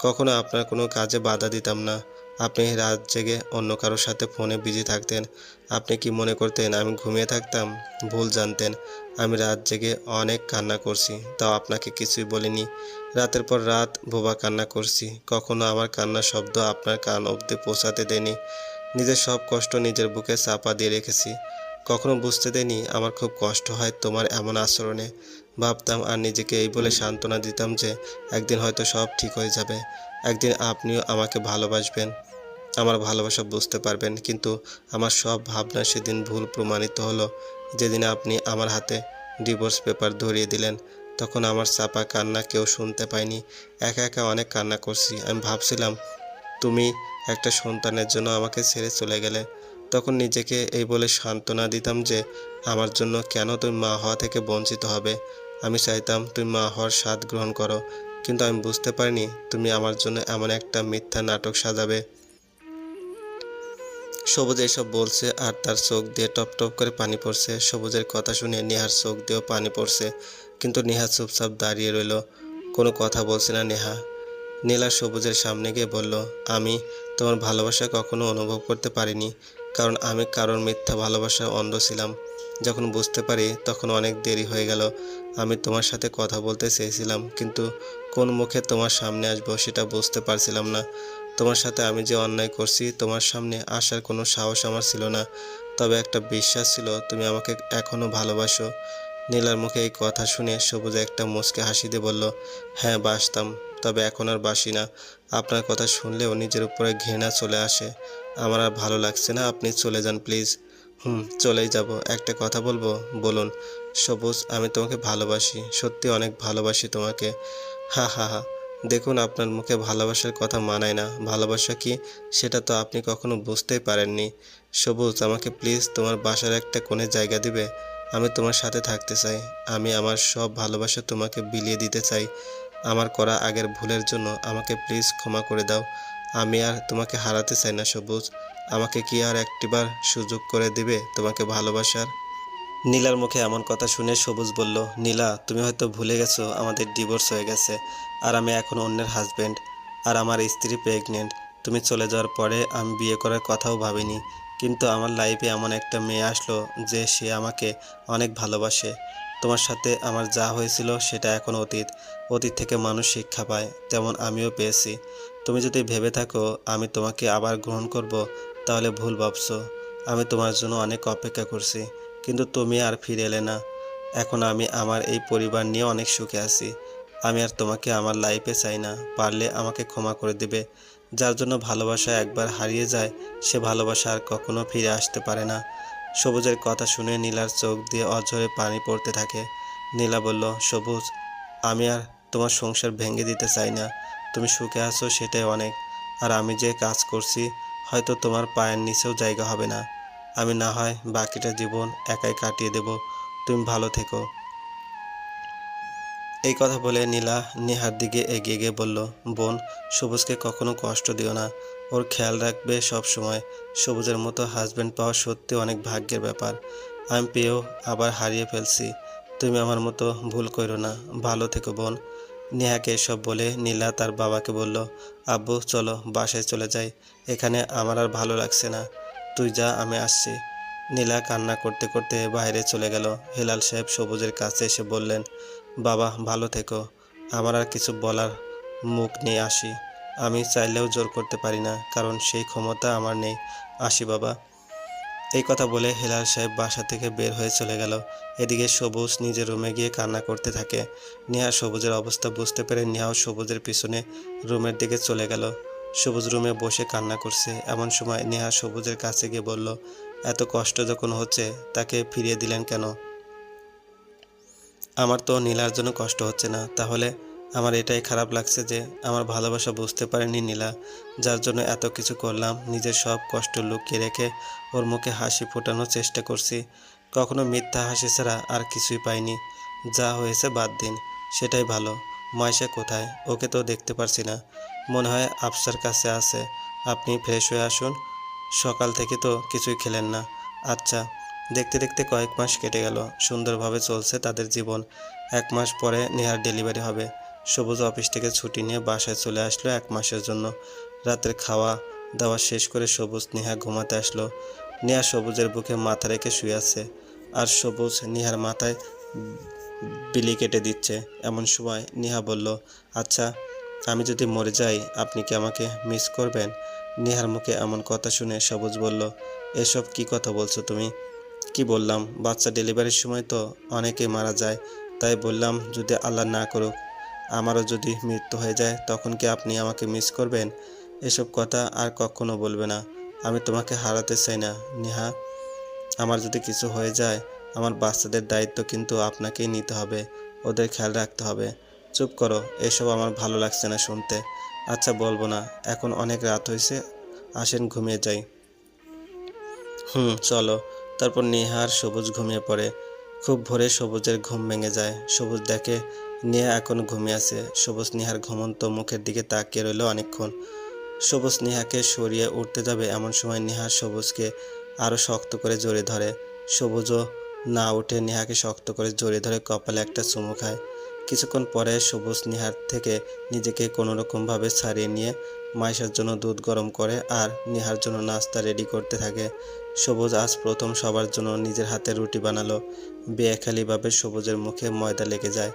কখনো আপনার কোনো কাজে বাধা দিতাম না। আপনি রাত জেগে অন্য কারোর সাথে ফোনে বিজি থাকতেন। আপনি কি মনে করতেন আমি ঘুমিয়ে থাকতাম? ভুল জানতেন। আমি রাত জেগে অনেক কান্না করছি, তাও আপনাকে কিছুই বলিনি। রাতের পর রাত বোবা কান্না করছি, কখনো আমার কান্নার শব্দ আপনার কান অবধি পৌঁছাতে দেয়নি। নিজের সব কষ্ট নিজের বুকে চাপা দিয়ে রেখেছি। কখনো বুঝতে দেয়নি আমার খুব কষ্ট হয় তোমার এমন আচরণে। ভাবতাম আর নিজেকে এই বলে সান্ত্বনা দিতাম যে একদিন হয়তো সব ঠিক হয়ে যাবে, একদিন আপনিও আমাকে ভালোবাসবেন, আমার ভালোবাসা বুঝতে পারবেন। কিন্তু আমার সব ভাবনা সেদিন ভুল প্রমাণিত হলো, যেদিন আপনি আমার হাতে ডিভোর্স পেপার ধরিয়ে দিলেন। তখন আমার চাপা কান্না কেউ শুনতে পায়নি। একা একা অনেক কান্না করছি। আমি ভাবছিলাম তুমি একটা সন্তানের জন্য আমাকে ছেড়ে চলে গেলে। তখন নিজেকে এই বলে সান্ত্বনা দিতাম যে আমার জন্য কেন তুমি মা হওয়া থেকে বঞ্চিত হবে। আমি চাইতাম তুমি মা হওয়ার স্বাদ গ্রহণ করো, কিন্তু আমি বুঝতে পারিনি তুমি আমার জন্য এমন একটা মিথ্যা নাটক সাজাবে। সবুজ এসব বলছে আর তার চোখ দিয়ে টপ টপ করে পানি পড়ছে। সবুজের কথা শুনে নেহার চোখ দিয়েও পানি পড়ছে, কিন্তু নেহা চুপচাপ দাঁড়িয়ে রইল, কোনো কথা বলছে না নেহা। নীলা সবুজের সামনে গিয়ে বলল, আমি তোমার ভালোবাসা কখনো অনুভব করতে পারিনি, কারণ আমি কারোর মিথ্যা ভালোবাসায় অন্ধ ছিলাম। যখন বুঝতে পারি তখন অনেক দেরি হয়ে গেল। আমি তোমার সাথে কথা বলতে চেয়েছিলাম, কিন্তু কোন মুখে তোমার সামনে আসবো সেটা বুঝতে পারছিলাম না। তোমার সাথে আমি যে অন্যায় করছি তোমার সামনে আসার কোনো সাহস আমার ছিল না, তবে একটা বিশ্বাস ছিল তুমি আমাকে এখনো ভালোবাসো। নীলার মুখে এই কথা শুনে সবুজ একটা মুচকে হাসি দিয়ে বলল, হ্যাঁ বাসতাম, তবে এখন আর বাসি না। আপনার কথা শুনলেও নিজের উপরে ঘৃণা চলে আসে। আমার আর ভালো লাগছে না, আপনি চলে যান প্লিজ। চলেই যাব। একটা কথা বলবো? বলুন। সবুজ, আমি তোমাকে ভালোবাসি, সত্যি অনেক ভালোবাসি তোমাকে। হা হা হা। দেখুন, আপনার মুখে ভালোবাসার কথা মানায় না। ভালোবাসা কি সেটা তো আপনি কখনো বুঝতেই পারেননি। সবুজ, আমাকে প্লিজ তোমার বাসার একটা কোণে জায়গা দিবে? আমি তোমার সাথে থাকতে চাই। আমি আমার সব ভালোবাসা তোমাকে বিলিয়ে দিতে চাই। আমার করা আগের ভুলের জন্য আমাকে প্লিজ ক্ষমা করে দাও। আমি আর তোমাকে হারাতে চাই না সবুজ। আমাকে কি আর একটিবার সুযোগ করে দিবে তোমাকে ভালোবাসার? নীলার মুখে এমন কথা শুনে সবুজ বলল, নীলা, তুমি হয়তো ভুলে গেছো আমাদের ডিভোর্স হয়ে গেছে, আর আমি এখন অন্যের হাজব্যান্ড, আর আমার স্ত্রী প্রেগনেন্ট। তুমি চলে যাওয়ার পরে আমি বিয়ে করার কথাও ভাবিনি, কিন্তু আমার লাইফে এমন একটা মেয়ে আসলো যে সে আমাকে অনেক ভালোবাসে। তোমার সাথে আমার যা হয়েছিল সেটা এখন অতীত। অতীত থেকে মানুষ শিক্ষা পায়, তেমন আমিও পেয়েছি। তুমি যদি ভেবে থাকো আমি তোমাকে আবার গ্রহণ করব, তাহলে ভুল ভাবছো। আমি তোমার জন্য অনেক অপেক্ষা করছি, কিন্তু তুমি আর ফিরে এলে না। এখন আমি আমার এই পরিবার নিয়ে অনেক সুখে আছি। আমি আর তোমাকে আমার লাইফে চাই না। পারলে আমাকে ক্ষমা করে দিবে। যার জন্য ভালোবাসা একবার হারিয়ে যায় সে ভালোবাসা আর কখনো ফিরে আসতে পারে না। সবুজের কথা শুনে নীলার চোখ দিয়ে অঝরে পানি পড়তে থাকে। নীলা বলল, সবুজ, আমি আর তোমার সংসার ভেঙে দিতে চাই না। তুমি সুখে আছো সেটাই অনেক। আর আমি যে কাজ করছি হয়তো তোমার পায়ের নিচেও জায়গা হবে না। আমি না হয় বাকিটা জীবন একাই কাটিয়ে দেব। তুমি ভালো থেকো। এই কথা বলে নীলা নেহার দিকে এগিয়ে গিয়ে বলল, বোন, সবুজকে কখনো কষ্ট দিও না। ওর খেয়াল রাখবে সব সময়। সবুজের মতো হাজব্যান্ড পাওয়া সত্যি অনেক ভাগ্যের ব্যাপার। আমি পেয়েও আবার হারিয়ে ফেলছি। তুমি আমার মতো ভুল করো না। ভালো থেকো বোন। নেহাকে এসব বলে নীলা তার বাবাকে বলল, আব্বু চলো বাসায় চলে যাই, এখানে আমার আর ভালো লাগছে না। তুই যা, আমি আসছি। নীলা কান্না করতে করতে বাইরে চলে গেল। হেলাল সাহেব সবুজের কাছে এসে বললেন, বাবা ভালো থেকো। আমার আর কিছু বলার মুখ নেই, আসি। আমি চাইলেও জোর করতে পারি না, কারণ সেই ক্ষমতা আমার নেই। আসি বাবা। এই কথা বলে হেলাল সাহেব বাসা থেকে বের হয়ে চলে গেল। এদিকে সবুজ নিজের রুমে গিয়ে কান্না করতে থাকে। নেহা সবুজের অবস্থা বুঝতে পেরে নেহাও সবুজের পিছনে রুমের দিকে চলে গেল। সবুজ রুমে বসে কান্না করছে। এমন সময় নেহা সবুজের কাছে গিয়ে বলল, এত কষ্ট যখন হচ্ছে তাকে ফিরিয়ে দিলেন কেন? আমার তো নীলার জন্য কষ্ট হচ্ছে না, তাহলে? আমার এটাই খারাপ লাগছে যে আমার ভালোবাসা বুঝতে পারেনি নীলা, যার জন্য এত কিছু করলাম। নিজের সব কষ্ট লুকিয়ে রেখে ওর মুখে হাসি ফোটানোর চেষ্টা করছি। কখনো মিথ্যা হাসি ছাড়া আর কিছুই পাইনি। যা হয়েছে বাদ দিন, সেটাই ভালো। মাইশা কোথায়? ওকে তো দেখতে পারছি না। মনে হয় আফসার কাছে আছে। আপনি ফ্রেশ হয়ে আসুন, সকাল থেকে তো কিছুই খেলেন না। আচ্ছা। দেখতে দেখতে কয়েক মাস কেটে গেল। সুন্দরভাবে চলছে তাদের জীবন। 1 মাস পরে নেহার ডেলিভারি হবে। সবুজ অফিস থেকে ছুটি নিয়ে বাসায় চলে আসলো 1 মাসের জন্য। রাতের খাওয়া দাওয়া শেষ করে সবুজ নেহা ঘুমাতে আসলো। নেহা সবুজের বুকে মাথা রেখে শুয়ে আছে, আর সবুজ নেহার মাথায় বিলি কেটে দিচ্ছে। এমন সময় নেহা বলল, আচ্ছা, আমি যদি মরে যাই আপনি কি আমাকে মিস করবেন? নেহার মুখে এমন কথা শুনে সবুজ বলল, এসব কি কথা বলছো তুমি? কি বললাম? বাচ্চা ডেলিভারির সময় তো অনেকেই মারা যায়, তাই বললাম যদি আল্লাহ না করুক আমারও যদি মৃত্যু হয়ে যায় তখন কি আপনি আমাকে মিস করবেন? এসব কথা আর কখনো বলবে না। আমি তোমাকে হারাতে চাই না নেহা। আমার যদি কিছু হয়ে যায় আমার বাচ্চাদের দায়িত্ব কিন্তু আপনাকেই নিতে হবে। ওদের খেয়াল রাখতে হবে। চুপ করো, এসব আমার ভালো লাগছে না শুনতে। আচ্ছা বলবো না, এখন অনেক রাত হয়েছে, আসেন ঘুমিয়ে যাই। চলো। তারপর নেহা আর সবুজ ঘুমিয়ে পড়ে। খুব ভোরে সবুজের ঘুম ভেঙে যায়। সবুজ দেখে নেহা এখনো ঘুমিয়ে আছে। সবুজ নেহার ঘুমন্ত মুখের দিকে তাকিয়ে রইল অনেকক্ষণ। সবুজ নেহাকে সরিয়ে উঠতে যাবে এমন সময় নেহা সবুজকে আরও শক্ত করে জড়িয়ে ধরে। সবুজও না উঠে নেহাকে শক্ত করে জড়িয়ে ধরে কপালে একটা চুমু খায়। কিছুক্ষণ পরে সবুজ নেহার থেকে নিজেকে কোনোরকমভাবে ছাড়িয়ে নিয়ে মাইশার জন্য দুধ গরম করে আর নেহার জন্য নাস্তা রেডি করতে থাকে। সবুজ আজ প্রথম সবার জন্য নিজের হাতে রুটি বানালো। বেখেয়ালিভাবে সবুজের মুখে ময়দা লেগে যায়।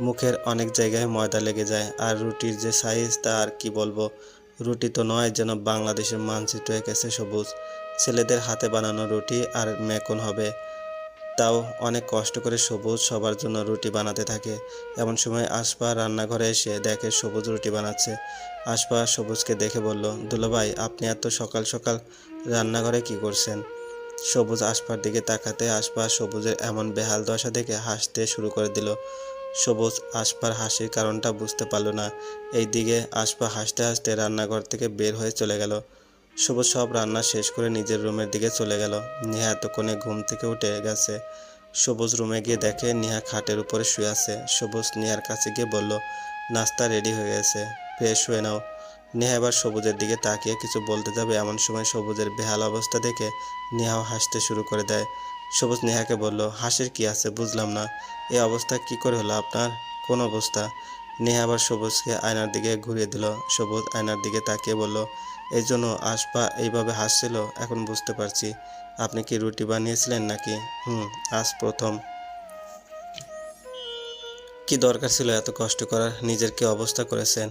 মুখের অনেক জায়গায় ময়দা লেগে যায়। আর রুটির যে সাইজ তা আর কি বলবো। রুটি তো নয়, যেন বাংলাদেশের মানচিত্র এঁকেছে সবুজ। ছেলেদের হাতে বানানো রুটি আর মেকন হবে। তাও অনেক কষ্ট করে সবুজ সবার জন্য রুটি বানাতে থাকে। এমন সময় আশপা রান্নাঘরে এসে দেখে সবুজ রুটি বানাচ্ছে। আশপা সবুজকে দেখে বলল, দুলাভাই, আপনি এত সকাল সকাল রান্নাঘরে কি করছেন? সবুজ আশপার দিকে তাকাতে আশপা সবুজের এমন বেহাল দশা দেখে হাসতে শুরু করে দিল। সবুজ আশপার হাসির কারণটা বুঝতে পারল না। এইদিকে আশপা হাসতে হাসতে রান্নাঘর থেকে বের হয়ে চলে গেল। সবুজ সব রান্না শেষ করে নিজের রুমের দিকে চলে গেল। নেহা এতক্ষণে ঘুম থেকে উঠে গেছে। সবুজ রুমে গিয়ে দেখে নেহা খাটের উপরে শুয়ে আছে। সবুজ নেহার কাছে গিয়ে বলল, নাস্তা রেডি হয়ে গেছে, ফ্রেশ হয়ে নাও। নেহা এবার সবুজের দিকে তাকিয়ে কিছু বলতে যাবে এমন সময় সবুজের বেহাল অবস্থা দেখে নেহাও হাসতে শুরু করে দেয়। সবুজ নেহাকে বলল, হাসির কি আছে বুঝলাম না, এই অবস্থা কি করে হলো আপনার? কোন অবস্থা? নেহা আবার সবুজকে আয়নার দিকে ঘুরিয়ে দিল। সবুজ আয়নার দিকে তাকিয়ে বলল, এই জন্য আশপা এইভাবে হাসছিল, এখন বুঝতে পারছি। আপনি কি রুটি বানিয়েছিলেন নাকি? আজ প্রথম। কি দরকার ছিল এত কষ্ট করার? নিজের কি অবস্থা করেছেন?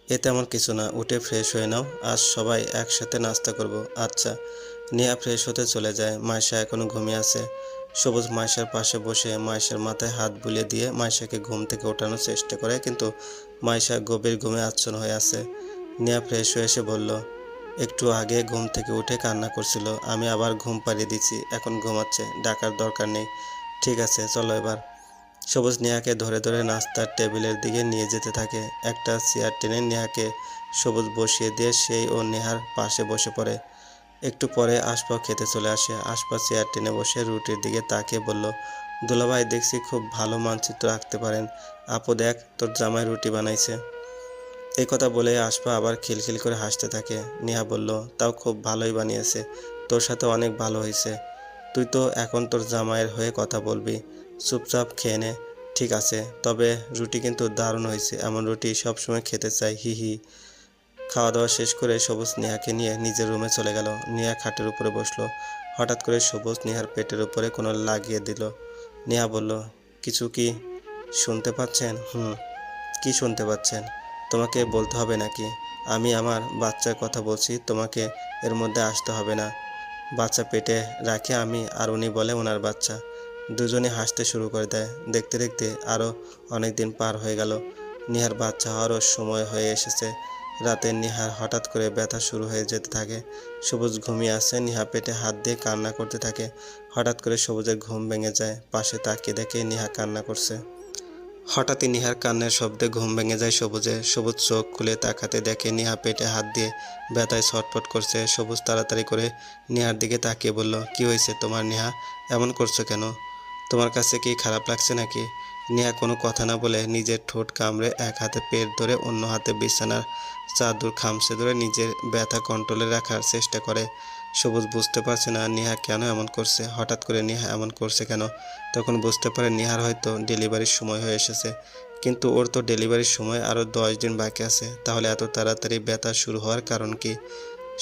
এ তেমন কিছু না, উঠে ফ্রেশ হয়ে নাও, আজ সবাই একসাথে নাস্তা করব। আচ্ছা। নেহা ফ্রেশ হতে চলে যায়। মাইশা এখনো ঘুমিয়ে আছে। সবুজ মাইশার পাশে বসে মাইশার মাথায় হাত বুলিয়ে দিয়ে মাইশাকে ঘুম থেকে ওঠানোর চেষ্টা করে, কিন্তু মাইশা গভীর ঘুমে আচ্ছন্ন হয়ে আছে। নেহা ফ্রেশ হয়ে এসে বলল, একটু আগে ঘুম থেকে উঠে কান্না করছিল, আমি আবার ঘুম পাড়িয়ে দিচ্ছি, এখন ঘুমাচ্ছে, ডাকার দরকার নেই। ঠিক আছে, চলো এবার। সবুজ নেহাকে ধরে ধরে নাস্তার টেবিলের দিকে নিয়ে যেতে থাকে। একটা চেয়ার টেনে নেহাকে সবুজ বসিয়ে দিয়ে সেই ও নেহার পাশে বসে পড়ে। একটু পরে আশপাও খেতে চলে আসে। আশপা চেয়ার টেনে বসে রুটির দিকে তাকিয়ে বলল, দুলাভাই, দেখছি খুব ভালো মানচিত্র আঁকতে পারেন। আপু দেখ, তোর জামাই রুটি বানাইছে। এই কথা বলে আশপা আবার খিলখিল করে হাসতে থাকে। নেহা বলল, তাও খুব ভালোই বানিয়েছে, তোর সাথে অনেক ভালো হয়েছে। তুই তো এখন তোর জামাইয়ের হয়ে কথা বলবি, চুপচাপ খেয়ে নে। ঠিক আছে, তবে রুটি কিন্তু দারুণ হয়েছে, এমন রুটি সবসময় খেতে চাই, হি হি। খাওয়া দাওয়া শেষ করে সবুজ নেহাকে নিয়ে নিজের রুমে চলে গেল। নেহা খাটের উপরে বসলো। হঠাৎ করে সবুজ নেহার পেটের উপরে কোনো লাগিয়ে দিল। নেহা বলল, কিছু কি শুনতে পাচ্ছেন? কি শুনতে পাচ্ছেন? তোমাকে বলতে হবে নাকি? আমি আমার বাচ্চার কথা বলছি, তোমাকে এর মধ্যে আসতে হবে না। বাচ্চা পেটে রাখে আমি, আর উনি বলে ওনার বাচ্চা। দুজনে হাসতে শুরু করে দেয়। দেখতে দেখতে আরও অনেক দিন পার হয়ে গেল। নেহার বাচ্চা হওয়ারও সময় হয়ে এসেছে। রাতে নেহার হঠাৎ করে ব্যথা শুরু হয়ে যেতে থাকে। সবুজ ঘুমিয়ে আসে। নেহা পেটে হাত দিয়ে কান্না করতে থাকে। হঠাৎ করে সবুজের ঘুম ভেঙে যায়। পাশে তাকিয়ে দেখে নেহা কান্না করছে। হঠাৎই নেহার কান্নার শব্দে ঘুম ভেঙে যায় সবুজের। সবুজ চোখ খুলে তাকাতে দেখে নেহা পেটে হাত দিয়ে ব্যথায় ছটফট করছে। সবুজ তাড়াতাড়ি করে নেহার দিকে তাকিয়ে বলল, কি হয়েছে তোমার নেহা? এমন করছো কেন? তোমার কাছে কি খারাপ লাগছে নাকি? নেহা কোনো কথা না বলে নিজের ঠোঁট কামড়ে এক হাতে পেট ধরে অন্য হাতে বিছানার চাদর খামচে ধরে নিজের ব্যথা কন্ট্রোলে রাখার চেষ্টা করে। সবুজ বুঝতে পারছে না নেহা কেন এমন করছে। হঠাৎ করে নেহা এমন করছে কেন? তখন বুঝতে পারে নেহার হয়তো ডেলিভারির সময় হয়ে এসেছে। কিন্তু ওর তো ডেলিভারির সময় আরও 10 দিন বাকি আছে। তাহলে এত তাড়াতাড়ি ব্যথা শুরু হওয়ার কারণ কি?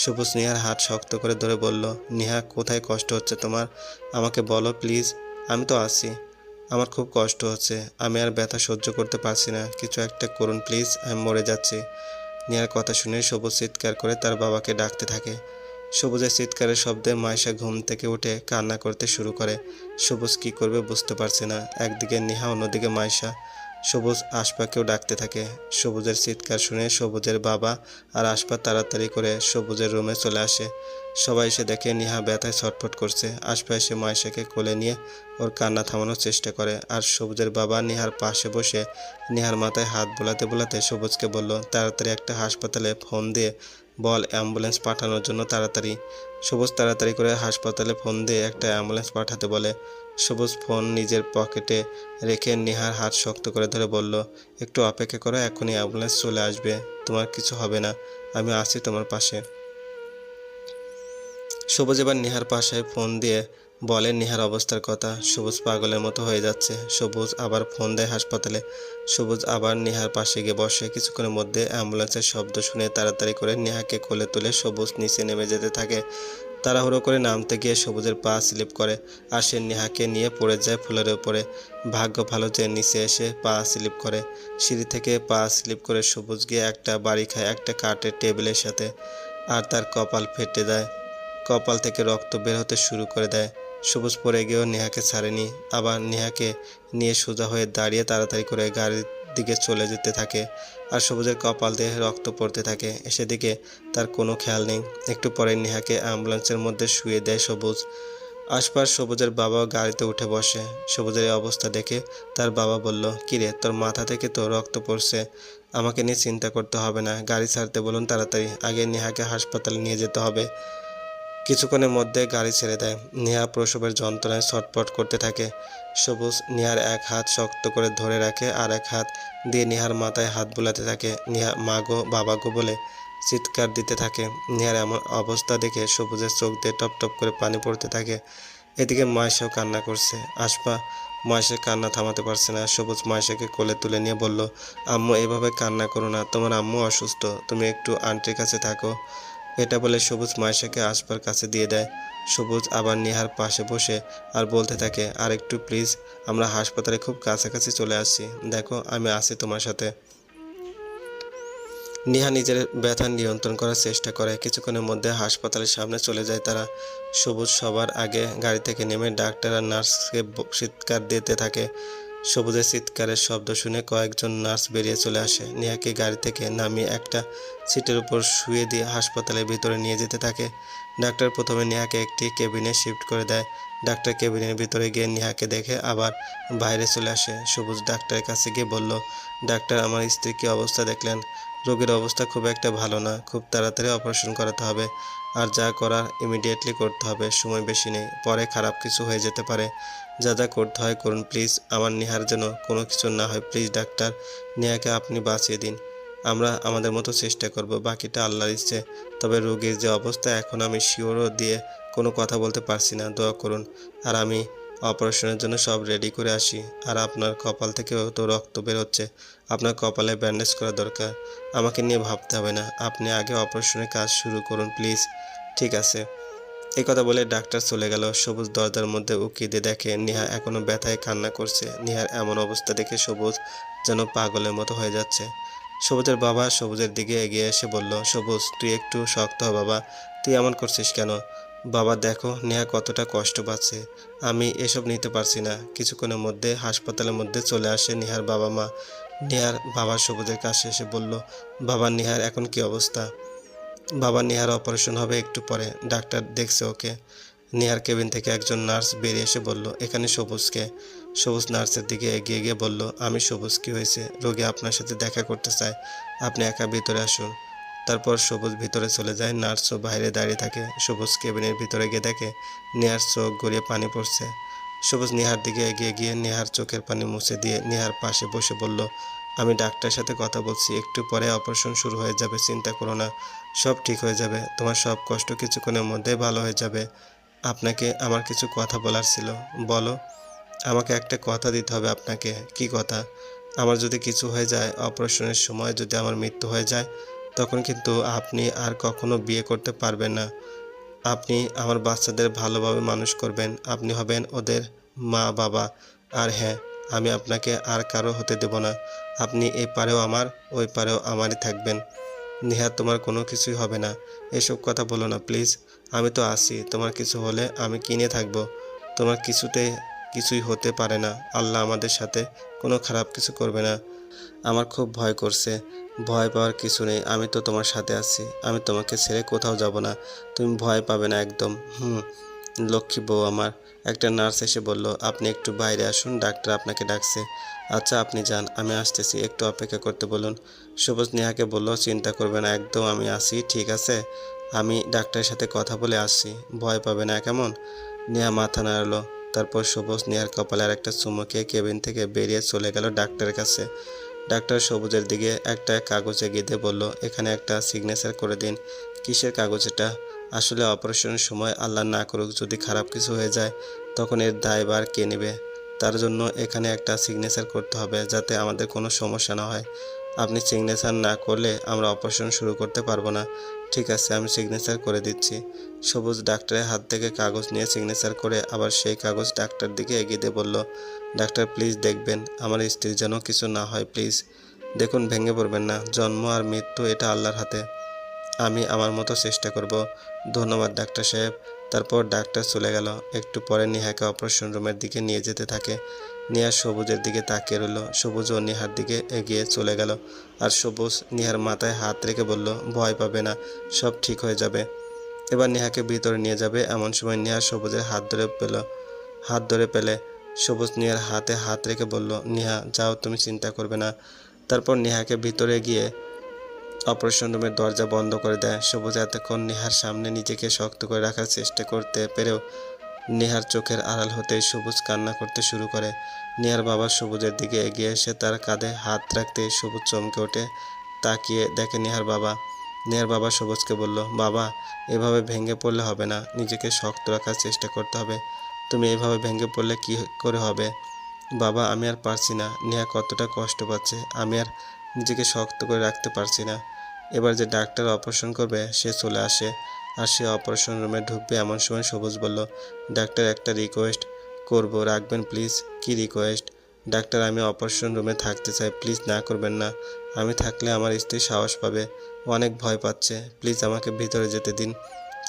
সবুজ নেহার হাত শক্ত করে ধরে বলল, নেহা, কোথায় কষ্ট হচ্ছে তোমার? আমাকে বলো প্লিজ। আমি তো আছি। আমার খুব কষ্ট হচ্ছে, আমি আর ব্যথা সহ্য করতে পারছি না, কিছু একটা করুন প্লিজ, আমি মরে যাচ্ছি। নেহার কথা শুনে সবুজ চিৎকার করে তার বাবাকে ডাকতে থাকে। সবুজের চিৎকারের শব্দে মাইশা ঘুম থেকে উঠে কান্না করতে শুরু করে। সবুজ কি করবে বুঝতে পারছে না। একদিকে নেহা, অন্যদিকে মাইশা। সবুজ আশপাকেও ডাকতে থাকে। সবুজের চিৎকার শুনে সবুজের বাবা আর আশপা তাড়াতাড়ি করে সবুজের রুমে চলে আসে। সবাই এসে দেখে নেহা ব্যথায় ছটফট করছে। আশপা এসে মাইশাকে কোলে নিয়ে ওর কান্না থামানোর চেষ্টা করে। আর সবুজের বাবা নেহার পাশে বসে নেহার মাথায় হাত বোলাতে বোলাতে সবুজকে বলল, তাড়াতাড়ি একটা হাসপাতালে ফোন দিয়ে বল অ্যাম্বুলেন্স পাঠানোর জন্য তাড়াতাড়ি। সবুজ তাড়াতাড়ি করে হাসপাতালে ফোন দিয়ে একটা অ্যাম্বুলেন্স পাঠাতে বলে। সবুজ ফোন নিজের পকেটে রেখে নেহার হাত শক্ত করে ধরে বলল, একটু অপেক্ষা করো, এখনই অ্যাম্বুলেন্স চলে আসবে। তোমার কিছু হবে না, আমি আছি তোমার পাশে। সবুজ এবার নেহার পাশে ফোন দিয়ে বলে নেহার অবস্থার কথা। সবুজ পাগলের মতো হয়ে যাচ্ছে। সবুজ আবার ফোন দেয় হাসপাতালে। সবুজ আবার নেহার পাশে গিয়ে বসে। কিছুক্ষণের মধ্যে অ্যাম্বুলেন্সের শব্দ শুনে তাড়াতাড়ি করে নেহাকে কোলে তুলে সবুজ নিচে নেমে যেতে থাকে। তাড়াহুড়ো করে নামতে গিয়ে সবুজের পা স্লিপ করে আর সে নেহাকে নিয়ে পড়ে যায় ফুলের উপরে। ভাগ্য ভালো যে নিচে এসে পা স্লিপ করে। সিঁড়ি থেকে পা স্লিপ করে সবুজ গিয়ে একটা বাড়ি খায় একটা কাঠের টেবিলের সাথে, আর তার কপাল ফেটে দেয়। কপাল থেকে রক্ত বের হতে শুরু করে দেয়। সবুজ পড়ে গিয়েও নেহাকে ছাড়েনি। আবার নেহাকে নিয়ে সোজা হয়ে দাঁড়িয়ে তাড়াতাড়ি করে গাড়ির দিকে চলে যেতে থাকে। আর সবুজের কপাল দিয়ে রক্ত পড়তে থাকে। সেদিকে তার কোনো খেয়াল নেই। একটু পরে নেহাকে অ্যাম্বুলেন্সের মধ্যে শুয়ে দেয় সবুজ। আশপাশ সবুজের বাবাও গাড়িতে উঠে বসে। সবুজের এই অবস্থা দেখে তার বাবা বলল, কিরে, তোর মাথা থেকে তো রক্ত পড়ছে। আমাকে নিয়ে চিন্তা করতে হবে না, গাড়ি ছাড়তে বলুন তাড়াতাড়ি, আগে নেহাকে হাসপাতালে নিয়ে যেতে হবে। কিছুক্ষণের মধ্যে গাড়ি ছেড়ে দেয়। নেহা প্রসবের যন্ত্রণায় ছটফট করতে থাকে। সবুজ নেহার এক হাত শক্ত করে ধরে রাখে আর এক হাত দিয়ে নেহার মাথায় হাত বুলাতে থাকে। নেহা মা গো, বাবা গো বলে চিৎকার দিতে থাকে। নেহার এমন অবস্থা দেখে সবুজের চোখ দিয়ে টপ টপ করে পানি পড়তে থাকে। এদিকে মায়েশাও কান্না করছে। আশপা মায়েশার কান্না থামাতে পারছে না। সবুজ মায়েশাকে কোলে তুলে নিয়ে বলল, আম্মু এভাবে কান্না করো না, তোমার আম্মু অসুস্থ, তুমি একটু আন্টির কাছে থাকো। এটা বলে সবুজ মায়েশাকে আশপার কাছে দিয়ে দেয়। সবুজ আবার নেহার পাশে বসে আর বলতে থাকে, আর একটু প্লিজ, আমরা হাসপাতালে খুব কাছাকাছি চলে আসছি, দেখো আমি আছি তোমার সাথে। নেহা নিজের ব্যথা নিয়ন্ত্রণ করার চেষ্টা করে। কিছুক্ষণের মধ্যে হাসপাতালের সামনে চলে যায় তারা। সবুজ সবার আগে গাড়ি থেকে নেমে ডাক্তার আর নার্সকে চিৎকার দিতে থাকে। সবুজের চিৎকারের শব্দ শুনে কয়েকজন নার্স বেরিয়ে চলে আসে। নেহাকে গাড়ি থেকে নামিয়ে একটা সিটের উপর শুয়ে দিয়ে হাসপাতালের ভিতরে নিয়ে যেতে থাকে। ডাক্তার প্রথমে নেহাকে একটি কেবিনে শিফট করে দেয়। ডাক্তার কেবিনের ভিতরে গিয়ে নেহাকে দেখে আবার বাইরে চলে আসে। সবুজ ডাক্তারের কাছে গিয়ে বলল, ডাক্তার, আমার স্ত্রীর কী অবস্থা দেখলেন? রোগীর অবস্থা খুব একটা ভালো না, খুব তাড়াতাড়ি অপারেশন করাতে হবে, আর যা করার ইমিডিয়েটলি করতে হবে, সময় বেশি নেই, পরে খারাপ কিছু হয়ে যেতে পারে। যা যা করতে হয় করুন প্লিজ, আমার নেহার যেন কোনো কিছু না হয়, প্লিজ ডাক্তার, নেহাকে আপনি বাঁচিয়ে দিন। আমরা আমাদের মতো চেষ্টা করব, বাকিটা আল্লাহর ইচ্ছে। তবে রোগীর যে অবস্থা এখন আমি শিওরও দিয়ে কোনো কথা বলতে পারছি না, দোয়া করুন। আর আমি অপারেশনের জন্য সব রেডি করে আসি। আর আপনার কপাল থেকেও তো রক্ত বের হচ্ছে, আপনার কপালে ব্যান্ডেজ করা দরকার। আমাকে নিয়ে ভাবতে হবে না, আপনি আগে অপারেশনের কাজ শুরু করুন প্লিজ। ঠিক আছে। এই কথা বলে ডাক্তার চলে গেল। সবুজ দরজার মধ্যে উকি দিয়ে দেখে নেহা এখনো ব্যথায় কান্না করছে। নেহার এমন অবস্থা দেখে সবুজ যেন পাগলের মতো হয়ে যাচ্ছে। সবুজের বাবা সবুজের দিকে এগিয়ে এসে বলল, সবুজ তুই একটু শক্ত হ বাবা, তুই এমন করছিস কেন? বাবা দেখো নেহা কতটা কষ্ট পাচ্ছে, আমি এসব নিতে পারছি না। কিছুক্ষণের মধ্যে হাসপাতালের মধ্যে চলে আসে নেহার বাবা মা। নেহার বাবা সবুজের কাছে এসে বলল, বাবা নেহার এখন কি অবস্থা? বাবা নেহার অপারেশন হবে একটু পরে, ডাক্তার দেখছে ওকে। নেহার কেবিন থেকে একজন নার্স বেরিয়ে এসে বলল, এখানে সবুজকে। সবুজ নার্সের দিকে এগিয়ে গিয়ে বলল, আমি সবুজ, কি হয়েছে? রোগী আপনার সাথে দেখা করতে চায়, আপনি একা ভিতরে আসুন। তারপর সবুজ ভিতরে চলে যায়। নার্সও বাইরে দাঁড়িয়ে থাকে। সবুজ কেবিনের ভিতরে গিয়ে দেখে নেহার চোখ গড়িয়ে পানি পড়ছে। সবুজ নেহার দিকে এগিয়ে গিয়ে নেহার চোখের পানি মুছে দিয়ে নেহার পাশে বসে বলল, আমি ডাক্তারের সাথে কথা বলছি, একটু পরে অপারেশন শুরু হয়ে যাবে, চিন্তা করো না, সব ঠিক হয়ে যাবে, তোমার সব কষ্ট কিছুক্ষণের মধ্যে ভালো হয়ে যাবে। আপনাকে আমার কিছু কথা বলার ছিল। বলো। আমাকে একটা কথা দিতে হবে আপনাকে। কি কথা? আমার যদি কিছু হয়ে যায়, অপারেশনের সময় যদি আমার মৃত্যু হয়ে যায়, তখন কিন্তু আপনি আর কখনো বিয়ে করতে পারবেন না। আপনি আমার বাচ্চাদের ভালোভাবে মানুষ করবেন, আপনি হবেন ওদের মা বাবা। আর হ্যাঁ, আমি আপনাকে আর কারো হতে দেব না। আপনি এই পারেও আমার, ওই পারেও আমারই থাকবেন। নেহা, তোমার কোনো কিছুই হবে না, এসব কথা বলো না প্লিজ। আমি তো আছি, তোমার কিছু হলে আমি কিনে থাকবো। তোমার কিছুই হতে পারে না, আল্লাহ আমাদের সাথে কোনো খারাপ কিছু করবে না। আমার খুব ভয় করছে। ভয় পাওয়ার কিছু নেই, আমি তো তোমার সাথে আছি, আমি তোমাকে ছেড়ে কোথাও যাব না, তুমি ভয় পাবে না একদম। লক্ষ্মী বউ আমার। একটা নার্স এসে বলল, আপনি একটু বাইরে আসুন, ডাক্তার আপনাকে ডাকছে। আচ্ছা আপনি যান, আমি আসতেছি, একটু অপেক্ষা করতে বলুন। সবুজ নেহাকে বলল, চিন্তা করবে না, একদম আমি আছি, ঠিক আছে, আমি ডাক্তারের সাথে কথা বলে আসছি, ভয় পাবে না কেমন? নেহা মাথা নাড়ালো। তারপর সবুজ নেহার কপালে আর একটা চুমু খেয়ে কেবিন থেকে বেরিয়ে চলে গেল ডাক্তারের কাছে। ডাক্তার সবুজের দিকে একটা কাগজ এগিয়ে দিয়ে বলল, এখানে একটা সিগনেচার করে দিন। কিসের কাগজ এটা? আসলে অপারেশনের সময় আল্লাহ না করুক যদি খারাপ কিছু হয়ে যায় তখন এর দায়ভার কে নেবে? তার জন্য এখানে একটা সিগনেচার করতে হবে যাতে আমাদের কোনো সমস্যা না হয়। আপনি সিগনেচার না করলে আমরা অপারেশন শুরু করতে পারবো না। ঠিক আছে, আমি সিগনেচার করে দিচ্ছি। সবুজ ডাক্তারের হাত থেকে কাগজ নিয়ে সিগনেচার করে আবার সেই কাগজ ডাক্তার দিকে এগিয়ে দিয়ে বলল, ডাক্তার প্লিজ দেখবেন আমার স্ত্রীর যেন কিছু না হয় প্লিজ। দেখুন, ভেঙে পড়বেন না। জন্ম আর মৃত্যু এটা আল্লাহর হাতে। আমি আমার মতো চেষ্টা করব। ধন্যবাদ ডাক্তার সাহেব। তারপর ডাক্তার চলে গেল। একটু পরে নিহাকে অপারেশন রুমের দিকে নিয়ে যেতে থাকে। নিহা সবুজের দিকে তাকিয়ে রইল। সবুজও নিহার দিকে এগিয়ে চলে গেল। আর সবুজ নিহার মাথায় হাত রেখে বলল, ভয় পাবে না, সব ঠিক হয়ে যাবে। এবার নিহাকে ভিতরে নিয়ে যাবে। এমন সময় নিহা সবুজের হাত ধরে পেলে সবুজ নিহার হাতে হাত রেখে বলল, নিহা যাও, তুমি চিন্তা করবে না। তারপর নিহাকে ভিতরে গিয়ে অপারেশন রুমের দরজা বন্ধ করে দেয়। সবুজ এতক্ষণ নিহার সামনে নিজেকে শক্ত করে রাখার চেষ্টা করতে পেরেও নিহার চোখের আড়াল হতেই সবুজ কান্না করতে শুরু করে। নিহার বাবা সবুজের দিকে এগিয়ে এসে তার কাঁধে হাত রাখতেই সবুজ চমকে ওঠে। তাকিয়ে দেখে নিহার বাবা। নিহার বাবা সবুজকে বলল, বাবা, এভাবে ভেঙে পড়লে হবে না, নিজেকে শক্ত রাখার চেষ্টা করতে হবে। তুমি এভাবে ভেঙে পড়লে কি করে হবে? বাবা, আমি আর পারছি না। নেহা কতটা কষ্ট পাচ্ছে, আমি আর নিজেকে শক্ত করে রাখতে পারছি না। এবার যে ডাক্তার অপারেশন করবে সে চলে আসে আর সে অপারেশন রুমে ঢুকবে। এমন সময় সবুজ বলল, ডাক্তার একটা রিকোয়েস্ট করব, রাখবেন প্লিজ? কি রিকোয়েস্ট? ডাক্তার, আমি অপারেশন রুমে থাকতে চাই, প্লিজ না করবেন না। আমি থাকলে আমার স্ত্রী সাহস পাবে, অনেক ভয় পাচ্ছে, প্লিজ আমাকে ভিতরে যেতে দিন।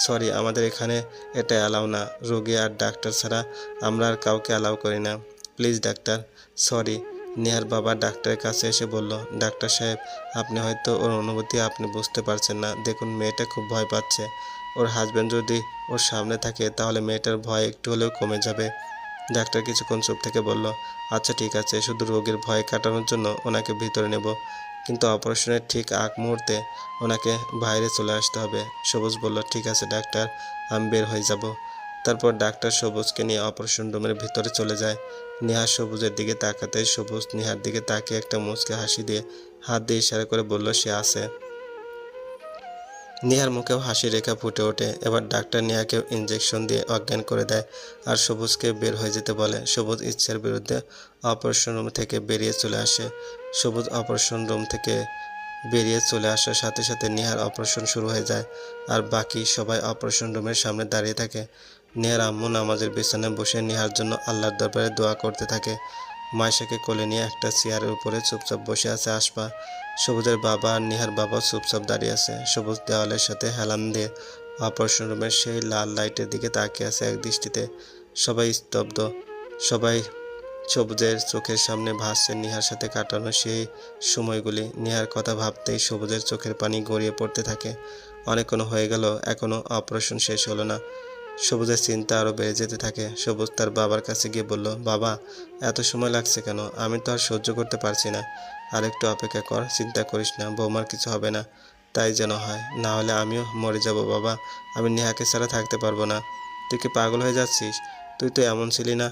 সরি, আমাদের এখানে এটা অ্যালাউ না, রোগী আর ডাক্তার ছাড়া আমরা আর কাউকে অ্যালাউ করি না, প্লিজ ডাক্তার। সরি। নেহার বাবা ডাক্তারের কাছে এসে বলল, ডাক্তার সাহেব, আপনি হয়তো ওর অনুভূতি আপনি বুঝতে পারছেন না। দেখুন, মেয়েটা খুব ভয় পাচ্ছে। ওর হাজব্যান্ড যদি ওর সামনে থাকে তাহলে মেয়েটার ভয় একটু হলেও কমে যাবে। ডাক্তার কিছুক্ষণ চুপ থেকে বলল, আচ্ছা ঠিক আছে, শুধু রোগীর ভয় কাটানোর জন্য ওনাকে ভিতরে নেব, কিন্তু অপারেশনের ঠিক আগ মুহূর্তে ওনাকে বাইরে চলে আসতে হবে। সবুজ বলল, ঠিক আছে ডাক্তার, আমি বের হয়ে যাব। তারপর ডাক্তার সবুজকে নিয়ে অপারেশন রুমের ভিতরে চলে যায়। নেহা সবুজের দিকে তাকাতে সবুজ নেহার দিকে তাকিয়ে একটা মুচকে হাসি দিয়ে হাত দিয়ে ইশারা করে বলল, সে আছে। নেহার মুখেও হাসি রেখা ফুটে ওঠে। এবার ডাক্তার নেহাকে ইঞ্জেকশন দিয়ে অজ্ঞান করে দেয় আর সবুজকে বের হয়ে যেতে বলে। সবুজ ইচ্ছার বিরুদ্ধে অপারেশন রুম থেকে বেরিয়ে চলে আসে। সবুজ অপারেশন রুম থেকে বেরিয়ে চলে আসার সাথে সাথে নেহার অপারেশন শুরু হয়ে যায় আর বাকি সবাই অপারেশন রুমের সামনে দাঁড়িয়ে থাকে। নেহার আম্মু নামাজের বিছানায় বসে নেহার জন্য আল্লাহর দরবারে দোয়া করতে থাকে। মাইশাকে কোলে নিয়ে একটা চেয়ারের উপরে চুপচাপ বসে আছে আশফা। সবুজের বাবা আর নেহার বাবা চুপচাপ দাঁড়িয়ে আছে। সবুজ দেওয়ালের সাথে হেলান দিয়ে অপারেশন রুমের সেই লাল লাইটের দিকে তাকিয়ে আছে এক দৃষ্টিতে। সবাই স্তব্ধ। সবাই সবুজের চোখের সামনে ভাসছে নেহার সাথে কাটানো সেই সময়গুলি। নেহার কথা ভাবতেই সবুজের চোখের পানি গড়িয়ে পড়তে থাকে। অনেকক্ষণ হয়ে গেল, এখনো অপারেশন শেষ হলো না। সবুজের চিন্তা আরও বেড়ে যেতে থাকে। সবুজ তার বাবার কাছে গিয়ে বলল, বাবা, এত সময় লাগছে কেন? আমি তো আর সহ্য করতে পারছি না। আর একটু অপেক্ষা কর, চিন্তা করিস না, বৌমার কিছু হবে না। তাই যেন হয়, না হলে আমিও মরে যাব বাবা। আমি নেহাকে ছাড়া থাকতে পারবো না। তুই কি পাগল হয়ে যাচ্ছিস? তুই তো এমন ছিলি না।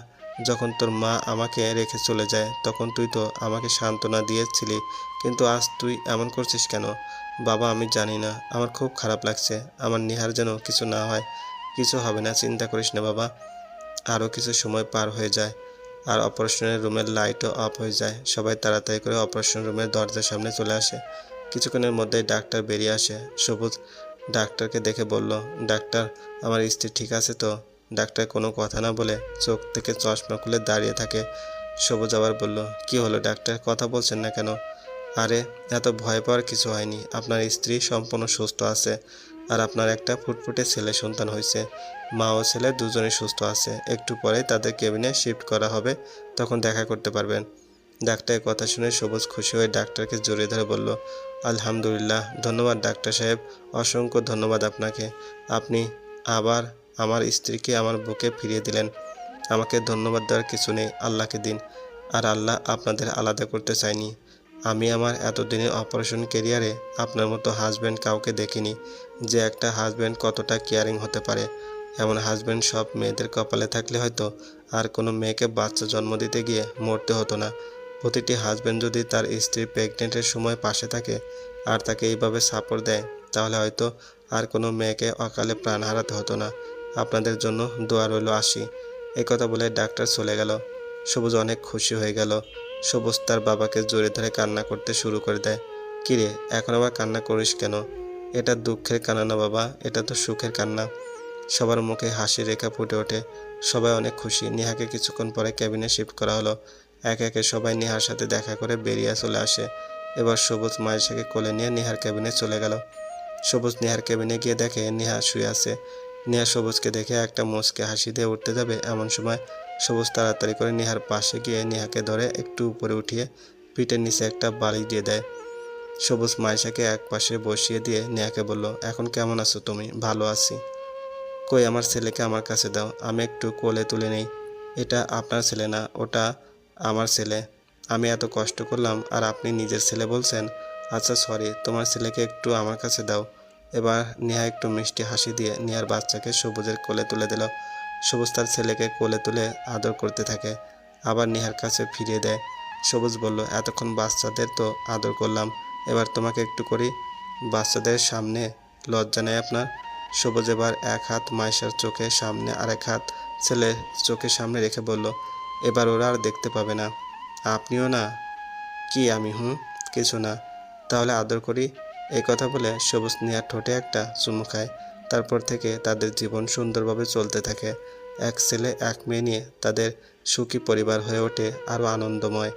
যখন তোর মা আমাকে রেখে চলে যায় তখন তুই তো আমাকে সান্ত্বনা দিয়েছিলি, কিন্তু আজ তুই এমন করছিস কেন? বাবা, আমি জানি না, আমার খুব খারাপ লাগছে। আমার নেহার যেন কিছু না হয়। কিছু হবে না, চিন্তা করিস না বাবা। আরও কিছু সময় পার হয়ে যায় আর অপারেশনের রুমের লাইটও অফ হয়ে যায়। সবাই তাড়াতাড়ি করে অপারেশন রুমের দরজার সামনে চলে আসে। কিছুক্ষণের মধ্যেই ডাক্তার বেরিয়ে আসে। সবুজ ডাক্তারকে দেখে বলল, ডাক্তার, আমার স্ত্রী ঠিক আছে তো? ডাক্তার কোনো কথা না বলে চোখ থেকে চশমা খুলে দাঁড়িয়ে থাকে। সবুজ আবার বলল, কি হলো ডাক্তার, কথা বলছেন না কেন? আরে, এত ভয় পাওয়ার কিছু হয়নি। আপনার স্ত্রী সম্পূর্ণ সুস্থ আছে আর আপনার একটা ফুটফুটে ছেলে সন্তান হয়েছে। মা ও ছেলে দুজনেই সুস্থ আছে। একটু পরে তাদের কেবিনে শিফট করা হবে, তখন দেখা করতে পারবেন। ডাক্তারের কথা শুনে সবুজ খুশি হয়ে ডাক্তারকে জড়িয়ে ধরে বলল, আলহামদুলিল্লাহ, ধন্যবাদ ডাক্তার সাহেব, অসংখ্য ধন্যবাদ আপনাকে। আপনি আবার আমার স্ত্রীকে আমার বুকে ফিরিয়ে দিলেন। আমাকে ধন্যবাদ দেওয়ার কিছু নেই, আল্লাহকে দিন। আর আল্লাহ আপনাদের আলাদা করতে চায়নি। আমি আমার এতদিনের অপারেশন ক্যারিয়ারে আপনার মতো হাজব্যান্ড কাউকে দেখিনি, যে একটা হাজব্যান্ড কতটা কেয়ারিং হতে পারে। এমন হাজব্যান্ড সব মেয়েদের কপালে থাকলে হয়তো আর কোনো মেয়েকে বাচ্চা জন্ম দিতে গিয়ে মরতে হতো না। প্রতিটি হাজব্যান্ড যদি তার স্ত্রী প্রেগনেন্টের সময় পাশে থাকে আর তাকে এইভাবে সাপোর্ট দেয়, তাহলে হয়তো আর কোনো মেয়েকে অকালে প্রাণ হারাতে হতো না। আপনাদের জন্য দোয়া রইল, আসি। এই কথা বলে ডাক্তার চলে গেল। সবুজ অনেক খুশি হয়ে গেল। সবুজ তার বাবাকে জড়িয়ে ধরে কান্না করতে শুরু করে দেয়। কিরে, এখন আবার কান্না করিস কেন? এটা দুঃখের কান্না না বাবা, এটা তো সুখের কান্না। সবার মুখে হাসির রেখা ফুটে ওঠে। সবাই অনেক খুশি। নেহাকে কিছুক্ষণ পরে ক্যাবিনে শিফট করা হলো। একে একে সবাই নেহার সাথে দেখা করে বেরিয়ে চলে আসে। এবার সবুজ মায়েশাকে কোলে নিয়ে নেহার ক্যাবিনে চলে গেল। সবুজ নেহার ক্যাবিনে গিয়ে দেখে নেহা শুয়ে আছে। নেহা সবুজকে দেখে একটা মুচকে হাসি দিয়ে উঠতে যাবে, এমন সময় সবুজ তাড়াতাড়ি করে নেহার পাশে গিয়ে নেহাকে ধরে একটু উপরে উঠিয়ে পিঠের নিচে একটা বালিশ দিয়ে দেয়। সবুজ মায়েশাকে এক পাশে বসিয়ে দিয়ে নেহাকে বলল, এখন কেমন আছো তুমি? ভালো আছি। কই আমার ছেলেকে আমার কাছে দাও, আমি একটু কোলে তুলে নেই। এটা আপনার ছেলে না, ওটা আমার ছেলে। আমি এত কষ্ট করলাম আর আপনি নিজের ছেলে বলছেন। আচ্ছা সরি, তোমার ছেলেকে একটু আমার কাছে দাও। এবার নেহা একটু মিষ্টি হাসি দিয়ে নেহার বাচ্চাকে সবুজের কোলে তুলে দিল। সবুজ তার ছেলেকে কোলে তুলে আদর করতে থাকে, আবার নেহার কাছে ফিরিয়ে দেয়। সবুজ বলল, এতক্ষণ বাচ্চাদের তো আদর করলাম, এবার তোমাকে একটু করি। বাচ্চাদের সামনে লজ্জা নেই আপনার? সবুজ এবার এক হাত মাইশার চোখের সামনে আর এক হাত ছেলের চোখের সামনে রেখে বলল, এবার ওরা আর দেখতে পাবে না। আপনিও না? কি আমি? কিছু না। তাহলে আদর করি। এই কথা বলে সবুজ নেহার ঠোঁটে একটা চুমু খায়। তারপর থেকে তাদের জীবন সুন্দরভাবে চলতে থাকে। এক ছেলে এক মেয়ে নিয়ে তাদের সুখী পরিবার হয়ে ওঠে আরও আনন্দময়।